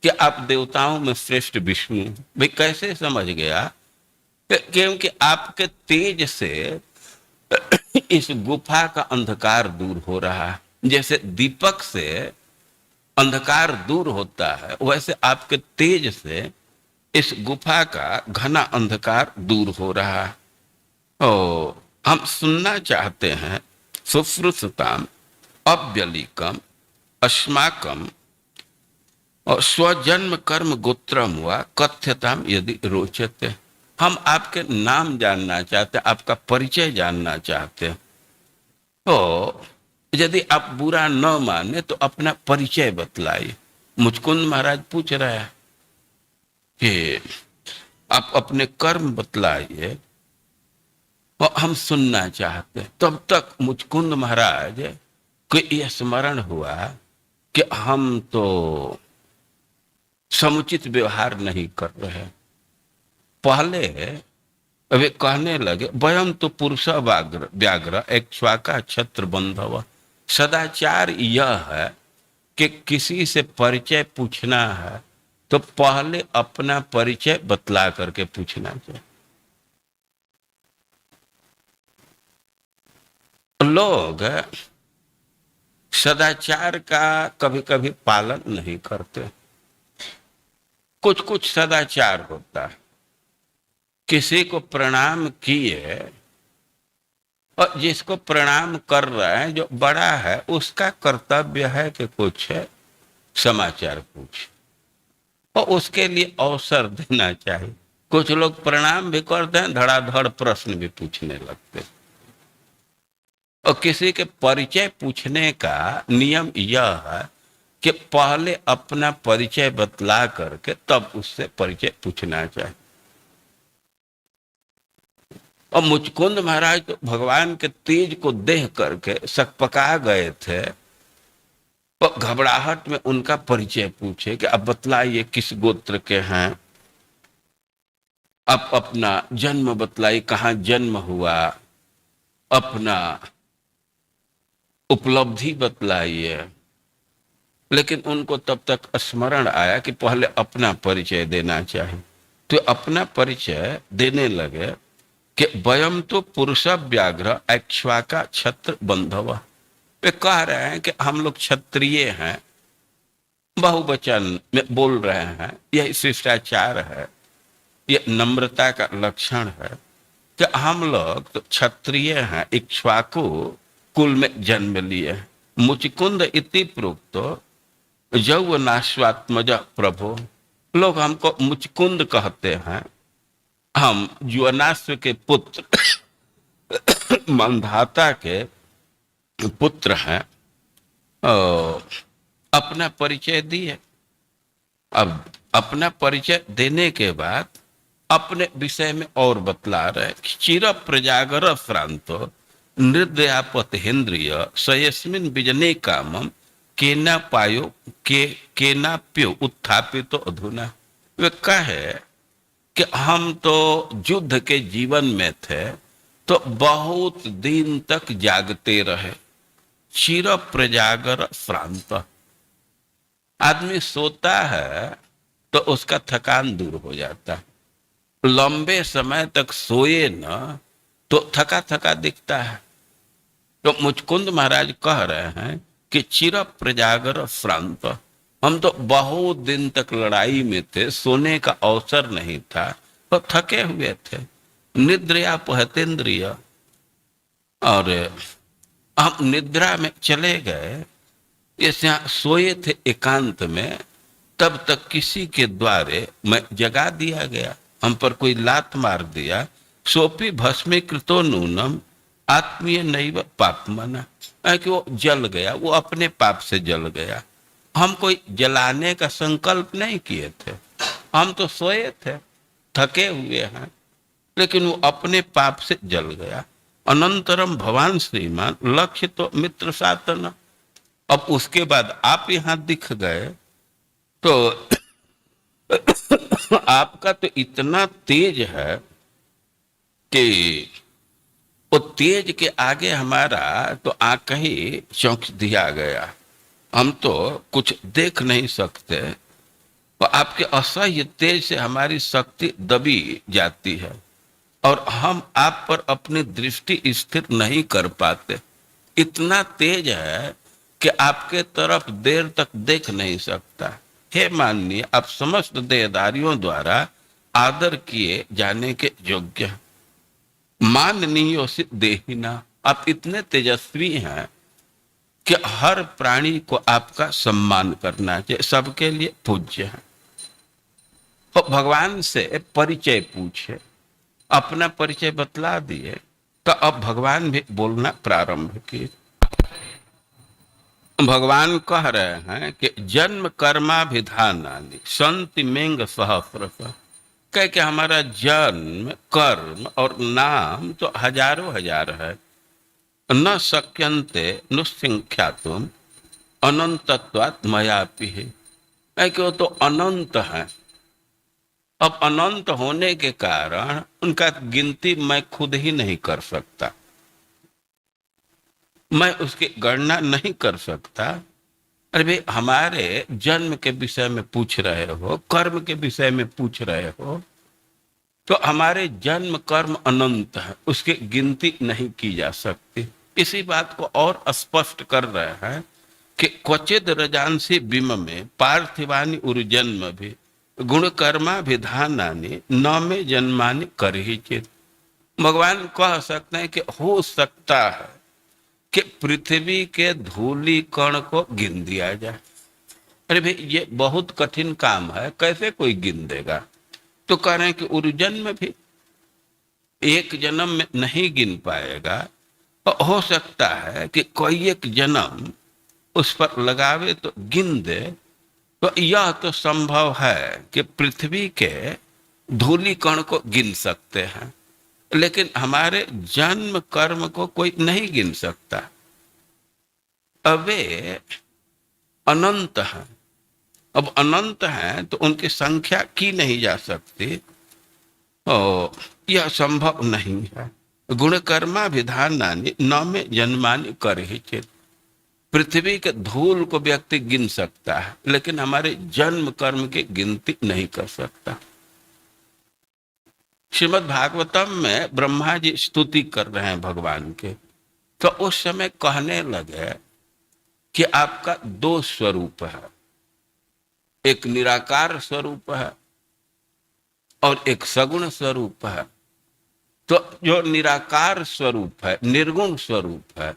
कि आप देवताओं में श्रेष्ठ विष्णु। भाई कैसे समझ गया? क्योंकि आपके तेज से इस गुफा का अंधकार दूर हो रहा है। जैसे दीपक से अंधकार दूर होता है, वैसे आपके तेज से इस गुफा का घना अंधकार दूर हो रहा है। ओ हम सुनना चाहते हैं, सुश्रुतताम अव्यलिकम अस्माकम और स्वजन्म कर्म गोत्रम व कथ्यताम यदि रोचते। हम आपके नाम जानना चाहते हैं, आपका परिचय जानना चाहते हैं। तो यदि आप बुरा न माने तो अपना परिचय बतलाइए। मुचकुंद महाराज पूछ रहे हैं कि आप अपने कर्म बतलाइए, और हम सुनना चाहते। तब तक मुचकुंद महाराज को यह स्मरण हुआ कि हम तो समुचित व्यवहार नहीं कर रहे। पहले वे कहने लगे, वयम तो पुरुष व्याघ्र एक स्वाका छत्र बंधव। सदाचार यह है कि किसी से परिचय पूछना है तो पहले अपना परिचय बतला करके पूछना चाहिए। लोग सदाचार का कभी कभी पालन नहीं करते। कुछ कुछ सदाचार होता है, किसी को प्रणाम किए और जिसको प्रणाम कर रहे हैं जो बड़ा है, उसका कर्तव्य है कि कुछ समाचार पूछे और उसके लिए अवसर देना चाहिए। कुछ लोग प्रणाम भी करते हैं, धड़ाधड़ प्रश्न भी पूछने लगते हैं। और किसी के परिचय पूछने का नियम यह है कि पहले अपना परिचय बतला करके तब उससे परिचय पूछना चाहिए। और मुचकुंद महाराज तो भगवान के तेज को देख करके सकपका गए थे। तो घबराहट में उनका परिचय पूछे कि अब बतलाइए किस गोत्र के हैं, आप अपना जन्म बतलाइए, कहाँ जन्म हुआ, अपना उपलब्धि बतलाइए। लेकिन उनको तब तक स्मरण आया कि पहले अपना परिचय देना चाहिए। तो अपना परिचय देने लगे कि वयम तो पुरुष व्याघ्र ऐक्ष्वाका छत्र बंधव। वे कह रहे हैं कि हम लोग क्षत्रिय हैं, बहुवचन में बोल रहे हैं। यह शिष्टाचार है, यह नम्रता का लक्षण है कि हम लोग तो क्षत्रिय हैं, इक्ष्वाकु कुल में जन्म लिए। मुचकुंद इति प्रोक्तो यौवनाश्वात्मज प्रभो। लोग हमको मुचकुंद कहते हैं। हम युवनाश्व के पुत्र मंधाता के पुत्र हैं। अपना परिचय दिए। अब अपना परिचय देने के बाद अपने विषय में और बतला रहे। चिर प्रजागर श्रांतो नृदयापतेन्द्रिय सयस्मिन बिजने कामम केना पायो केना प्यो उत्थापितो अधुना। वे कहे कि हम तो युद्ध के जीवन में थे, तो बहुत दिन तक जागते रहे, चिर प्रजागर श्रांत। आदमी सोता है तो उसका थकान दूर हो जाता है, लंबे समय तक सोए न तो थका थका दिखता है। तो मुचकुंद महाराज कह रहे हैं कि चिर प्रजागर श्रांत, हम तो बहुत दिन तक लड़ाई में थे, सोने का अवसर नहीं था, तो थके हुए थे, निद्रया पहतेंद्रिय, और हम निद्रा में चले गए। जैसे यहाँ सोए थे एकांत में, तब तक किसी के द्वारे मैं जगा दिया गया, हम पर कोई लात मार दिया। सोपी भस्मीकृतो नूनम आत्मीय नैव पापमना, कि वो जल गया, वो अपने पाप से जल गया। हम कोई जलाने का संकल्प नहीं किए थे, हम तो सोए थे, थके हुए हैं, लेकिन वो अपने पाप से जल गया। अनंतरम भवान श्रीमान लक्ष्य तो मित्र सातन। अब उसके बाद आप यहां दिख गए तो आपका तो इतना तेज है कि वो तेज के आगे हमारा तो आंख ही चौंक दिया गया, हम तो कुछ देख नहीं सकते। और आपके असह्य तेज से हमारी शक्ति दबी जाती है और हम आप पर अपनी दृष्टि स्थिर नहीं कर पाते। इतना तेज है कि आपके तरफ देर तक देख नहीं सकता। हे माननीय, आप समस्त देहधारियों द्वारा आदर किए जाने के योग्य हैं। माननीय से देहिना, आप इतने तेजस्वी हैं कि हर प्राणी को आपका सम्मान करना चाहिए, सबके लिए पूज्य है। तो भगवान से परिचय पूछे, अपना परिचय बतला दिए, तो अब भगवान भी बोलना प्रारंभ किए। भगवान कह रहे हैं कि जन्म कर्माभिधानानि संति मेंग सहस्रश, कह के हमारा जन्म कर्म और नाम तो हजारों हजार है। न शक्यन्ते नुसंख्यातुम अनंतत्वात् मयापि है, कि वो तो अनंत है। अब अनंत होने के कारण उनका गिनती मैं खुद ही नहीं कर सकता, मैं उसकी गणना नहीं कर सकता। अरे भाई, हमारे जन्म के विषय में पूछ रहे हो, कर्म के विषय में पूछ रहे हो, तो हमारे जन्म कर्म अनंत है, उसकी गिनती नहीं की जा सकती। इसी बात को और स्पष्ट कर रहे हैं कि क्वचिद रजांसी बिम में पार्थिवानी उर्जन्म भी गुण कर्माभिधानानि न में जन्मानि करहि चेत। भगवान कह सकते हैं कि हो सकता है कि पृथ्वी के धूली कण को गिन दिया जाए। अरे भाई, ये बहुत कठिन काम है, कैसे कोई गिन देगा? तो कह रहे हैं कि उर्जन्म भी एक जन्म में नहीं गिन पाएगा, तो हो सकता है कि कोई एक जन्म उस पर लगावे तो गिन दे। तो यह तो संभव है कि पृथ्वी के धूली कण को गिन सकते हैं, लेकिन हमारे जन्म कर्म को कोई नहीं गिन सकता। अब वे अनंत हैं, अब अनंत हैं तो उनकी संख्या की नहीं जा सकती, और यह संभव नहीं है। गुण कर्माभिधानानि न में जन्मानि करहि चेत्, पृथ्वी के धूल को व्यक्ति गिन सकता है, लेकिन हमारे जन्म कर्म की गिनती नहीं कर सकता। श्रीमद् भागवतम में ब्रह्मा जी स्तुति कर रहे हैं भगवान के, तो उस समय कहने लगे कि आपका दो स्वरूप है, एक निराकार स्वरूप है और एक सगुण स्वरूप है। तो जो निराकार स्वरूप है, निर्गुण स्वरूप है,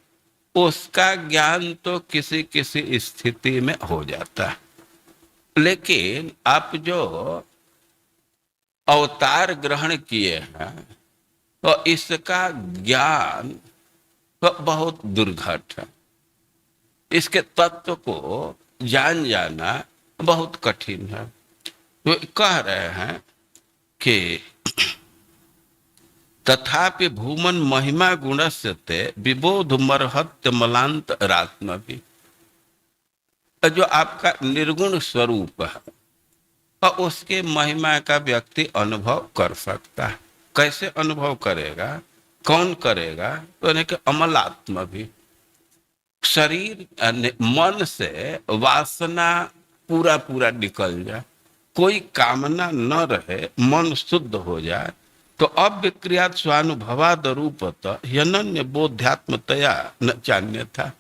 उसका ज्ञान तो किसी किसी स्थिति में हो जाता है, लेकिन आप जो अवतार ग्रहण किए हैं तो इसका ज्ञान तो बहुत दुर्घट है, इसके तत्व को जान जाना बहुत कठिन है। तो कह रहे हैं कि तथापि भूमन महिमा गुणस्य ते विबोध मरहत्य मलांत रात्म भी, जो आपका निर्गुण स्वरूप है और उसके महिमा का व्यक्ति अनुभव कर सकता है। कैसे अनुभव करेगा? कौन करेगा? तो यानी कि अमलात्मा भी शरीर मन से वासना पूरा पूरा निकल जाए, कोई कामना न रहे, मन शुद्ध हो जाए, तो अव्यक्रियात् स्वानुभवाद रूपत यनन्य बोध्यात्मतया न चान्य था,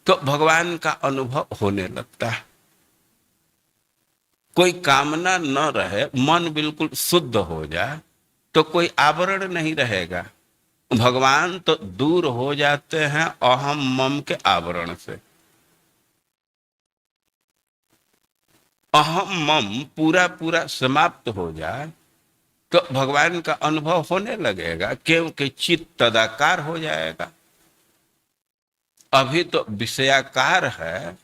तो भगवान का अनुभव होने लगता है। कोई कामना न रहे, मन बिल्कुल शुद्ध हो जाए, तो कोई आवरण नहीं रहेगा। भगवान तो दूर हो जाते हैं अहम मम के आवरण से। अहम मम पूरा पूरा समाप्त हो जाए तो भगवान का अनुभव होने लगेगा, क्योंकि चित्त तदाकार हो जाएगा। अभी तो विषयाकार है,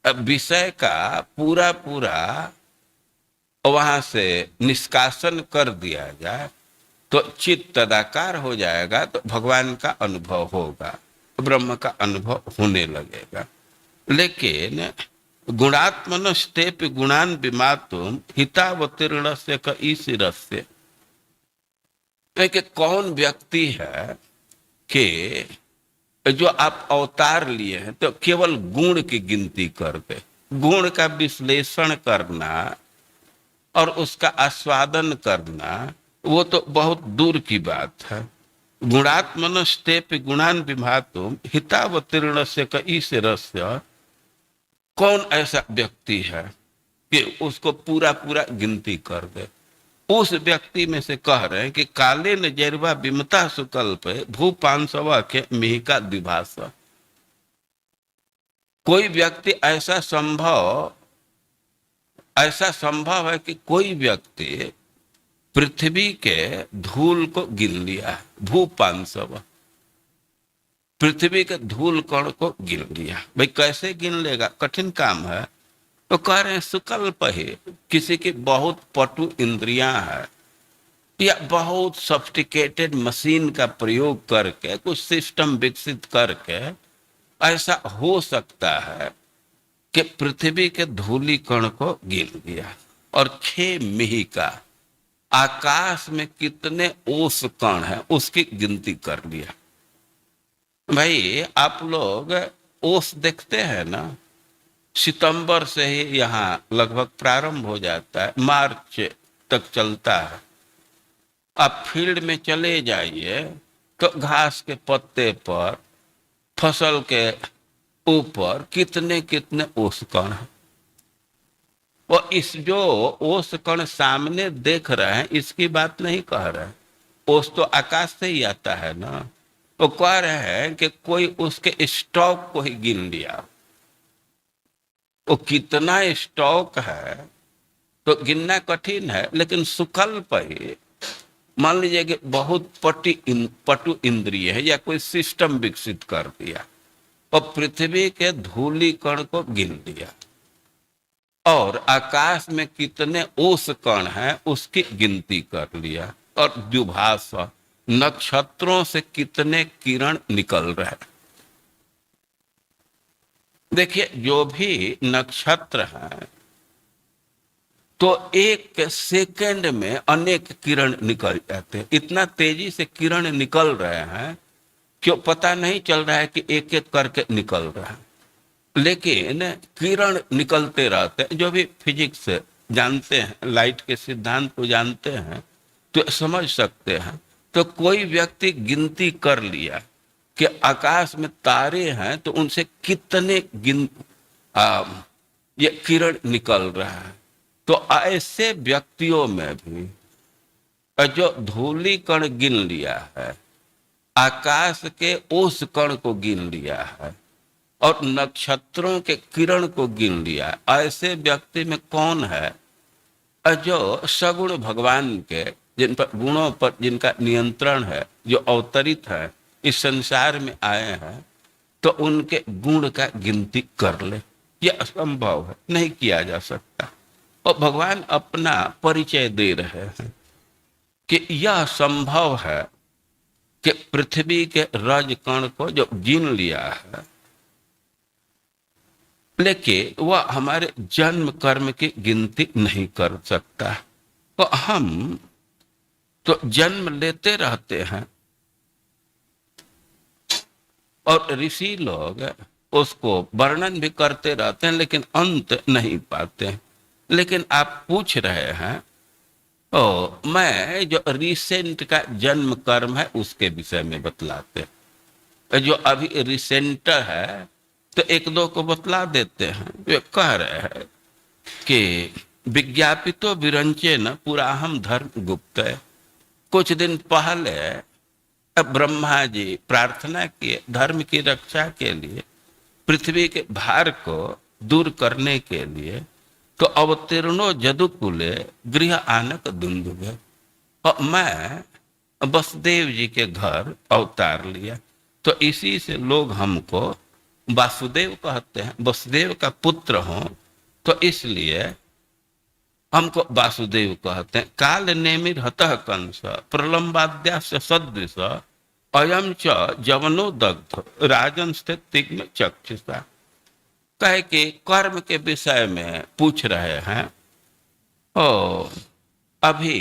अब विषय का पूरा पूरा वहां से निष्कासन कर दिया जाए तो चित्त तदाकार हो जाएगा, तो भगवान का अनुभव होगा, ब्रह्म का अनुभव होने लगेगा। लेकिन गुणात्मनस्तेपि गुणान विमातुम हितावतीर्ण से ईशिरस्य, कि कौन व्यक्ति है कि जो आप अवतार लिए हैं तो केवल गुण की गिनती कर दे। गुण का विश्लेषण करना और उसका आस्वादन करना वो तो बहुत दूर की बात है। गुणात्मनस्तेपि गुणान विमातुम हितावतीर्ण से ईशिरस्य, कौन ऐसा व्यक्ति है कि उसको पूरा पूरा गिनती कर दे? उस व्यक्ति में से कह रहे हैं कि काले न जैरवा विमता सुकल्प भूपांसवा के मिहिका द्विभाष। कोई व्यक्ति ऐसा संभव है कि कोई व्यक्ति पृथ्वी के धूल को गिन लिया, भूपांसव, पृथ्वी के धूल कण को गिन लिया। भाई कैसे गिन लेगा? कठिन काम है। तो कह रहे हैं सुकल्प ही, किसी की बहुत पटु इंद्रियां है या बहुत सॉफ्टिकेटेड मशीन का प्रयोग करके कुछ सिस्टम विकसित करके ऐसा हो सकता है कि पृथ्वी के धूली कण को गिन लिया। और 6 मिहिका, आकाश में कितने ओस कण है उसकी गिनती कर लिया। भाई आप लोग ओस देखते हैं ना, सितंबर से ही यहाँ लगभग प्रारंभ हो जाता है, मार्च तक चलता है। आप फील्ड में चले जाइए तो घास के पत्ते पर, फसल के ऊपर कितने कितने ओस कण हैं। और इस जो ओस कण सामने देख रहे हैं इसकी बात नहीं कह रहे हैं, ओस तो आकाश से ही आता है ना। वो कह रहे हैं कि कोई उसके स्टॉक को ही गिन लिया, वो कितना स्टॉक है तो गिनना कठिन है। लेकिन सुकल्प ही, मान लीजिए कि बहुत पटु इंद्रिय है या कोई सिस्टम विकसित कर दिया और पृथ्वी के धूली कण को गिन लिया और आकाश में कितने ओस कण हैं उसकी गिनती कर लिया, और द्विभाष नक्षत्रों से कितने किरण निकल रहे हैं। देखिए जो भी नक्षत्र हैं तो एक सेकंड में अनेक किरण निकल जाते हैं। इतना तेजी से किरण निकल रहे हैं क्यों पता नहीं चल रहा है कि एक एक करके निकल रहा है, लेकिन किरण निकलते रहते हैं। जो भी फिजिक्स जानते हैं, लाइट के सिद्धांत को जानते हैं तो समझ सकते हैं। तो कोई व्यक्ति गिनती कर लिया कि आकाश में तारे हैं तो उनसे कितने ये किरण निकल रहा है। तो ऐसे व्यक्तियों में भी जो धूली कण गिन लिया है, आकाश के ओस कण को गिन लिया है और नक्षत्रों के किरण को गिन लिया है, ऐसे व्यक्ति में कौन है जो सगुण भगवान के, जिन पर गुणों पर जिनका नियंत्रण है, जो अवतरित है, इस संसार में आए हैं, तो उनके गुण का गिनती कर ले। यह असंभव है, नहीं किया जा सकता। और भगवान अपना परिचय दे रहे हैं कि यह संभव है कि पृथ्वी के रज कण को जो गिन लिया है, लेकिन वह हमारे जन्म कर्म की गिनती नहीं कर सकता। तो हम तो जन्म लेते रहते हैं और ऋषि लोग उसको वर्णन भी करते रहते हैं लेकिन अंत नहीं पाते हैं। लेकिन आप पूछ रहे हैं मैं जो रिसेंट का जन्म कर्म है उसके विषय में बतलाते हैं। जो अभी रिसेंट है तो एक दो को बतला देते हैं। जो कह रहे हैं कि विज्ञापितो विरंचे न पुराहम धर्म गुप्त है। कुछ दिन पहले ब्रह्मा जी प्रार्थना किए धर्म की रक्षा के लिए, पृथ्वी के भार को दूर करने के लिए, तो अवतीर्णो जदुकुले गृह आनक दुंदुभे, और मैं वसुदेव जी के घर अवतार लिया। तो इसी से लोग हमको वासुदेव कहते हैं, वसुदेव का पुत्र हूं तो इसलिए हमको वासुदेव कहते हैं। काल नेमिर हतः कंस प्रलंबाद्यास्य सदृश अयम च जवनो दग्ध राजन स्थित तिग्म चक्षुषा। कहे कि कर्म के विषय में पूछ रहे हैं। अभी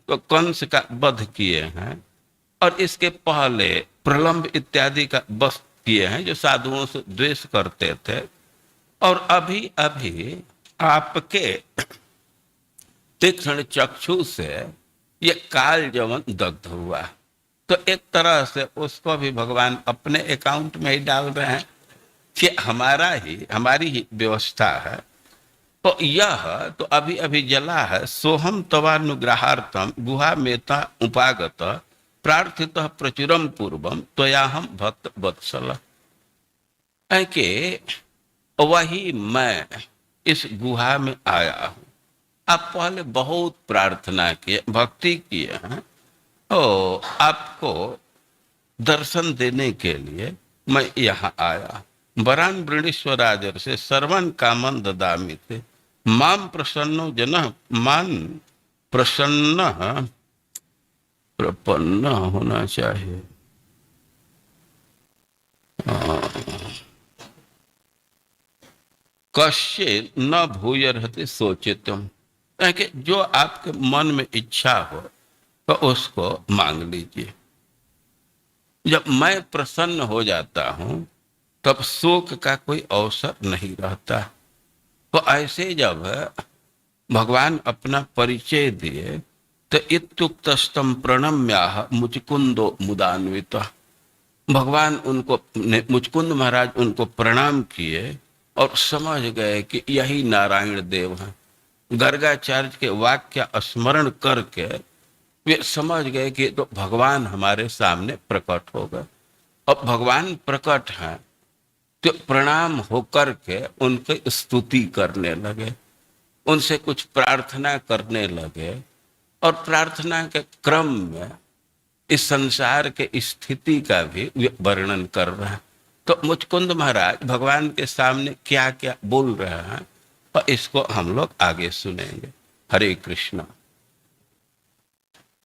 तो कंस का वध किए हैं और इसके पहले प्रलंब इत्यादि का वध किए हैं जो साधुओं से द्वेष करते थे। और अभी अभी आपके तीक्ष्ण चक्षु से ये काल जवन दग्ध हुआ। तो एक तरह से उसको भी भगवान अपने अकाउंट में ही डाल रहे हैं कि हमारी ही व्यवस्था है। तो यह तो अभी अभी जला है। सोहम तवानुग्रहार्थम गुहा मेता उपागत प्रार्थित प्रचुरम पूर्वम त्वयाहम भक्त वत्सल। कि वही मैं इस गुहा में आया हूं। आप पहले बहुत प्रार्थना किए, भक्ति किए हैं और आपको दर्शन देने के लिए मैं यहाँ आया। वरान वृणीश्वराजर से सर्वन कामन ददामि थे माम प्रसन्नो जन मान प्रसन्न प्रपन्न होना चाहिए। कश्य न भूयर्हति सोचितम, कि जो आपके मन में इच्छा हो तो उसको मांग लीजिए। जब मैं प्रसन्न हो जाता हूं तब शोक का कोई अवसर नहीं रहता। तो ऐसे जब भगवान अपना परिचय दिए तो इत्युक्तस्तम प्रणम्याह मुचकुंदो मुदान्वित। भगवान उनको मुचकुंद महाराज उनको प्रणाम किए और समझ गए कि यही नारायण देव हैं। गर्गाचार्य के वाक्य स्मरण करके वे समझ गए कि तो भगवान हमारे सामने प्रकट हो गए। अब भगवान प्रकट हैं तो प्रणाम होकर के उनकी स्तुति करने लगे, उनसे कुछ प्रार्थना करने लगे और प्रार्थना के क्रम में इस संसार के स्थिति का भी वर्णन कर रहे हैं। तो मुचकुंद महाराज भगवान के सामने क्या क्या बोल रहे हैं और इसको हम लोग आगे सुनेंगे। हरे कृष्णा।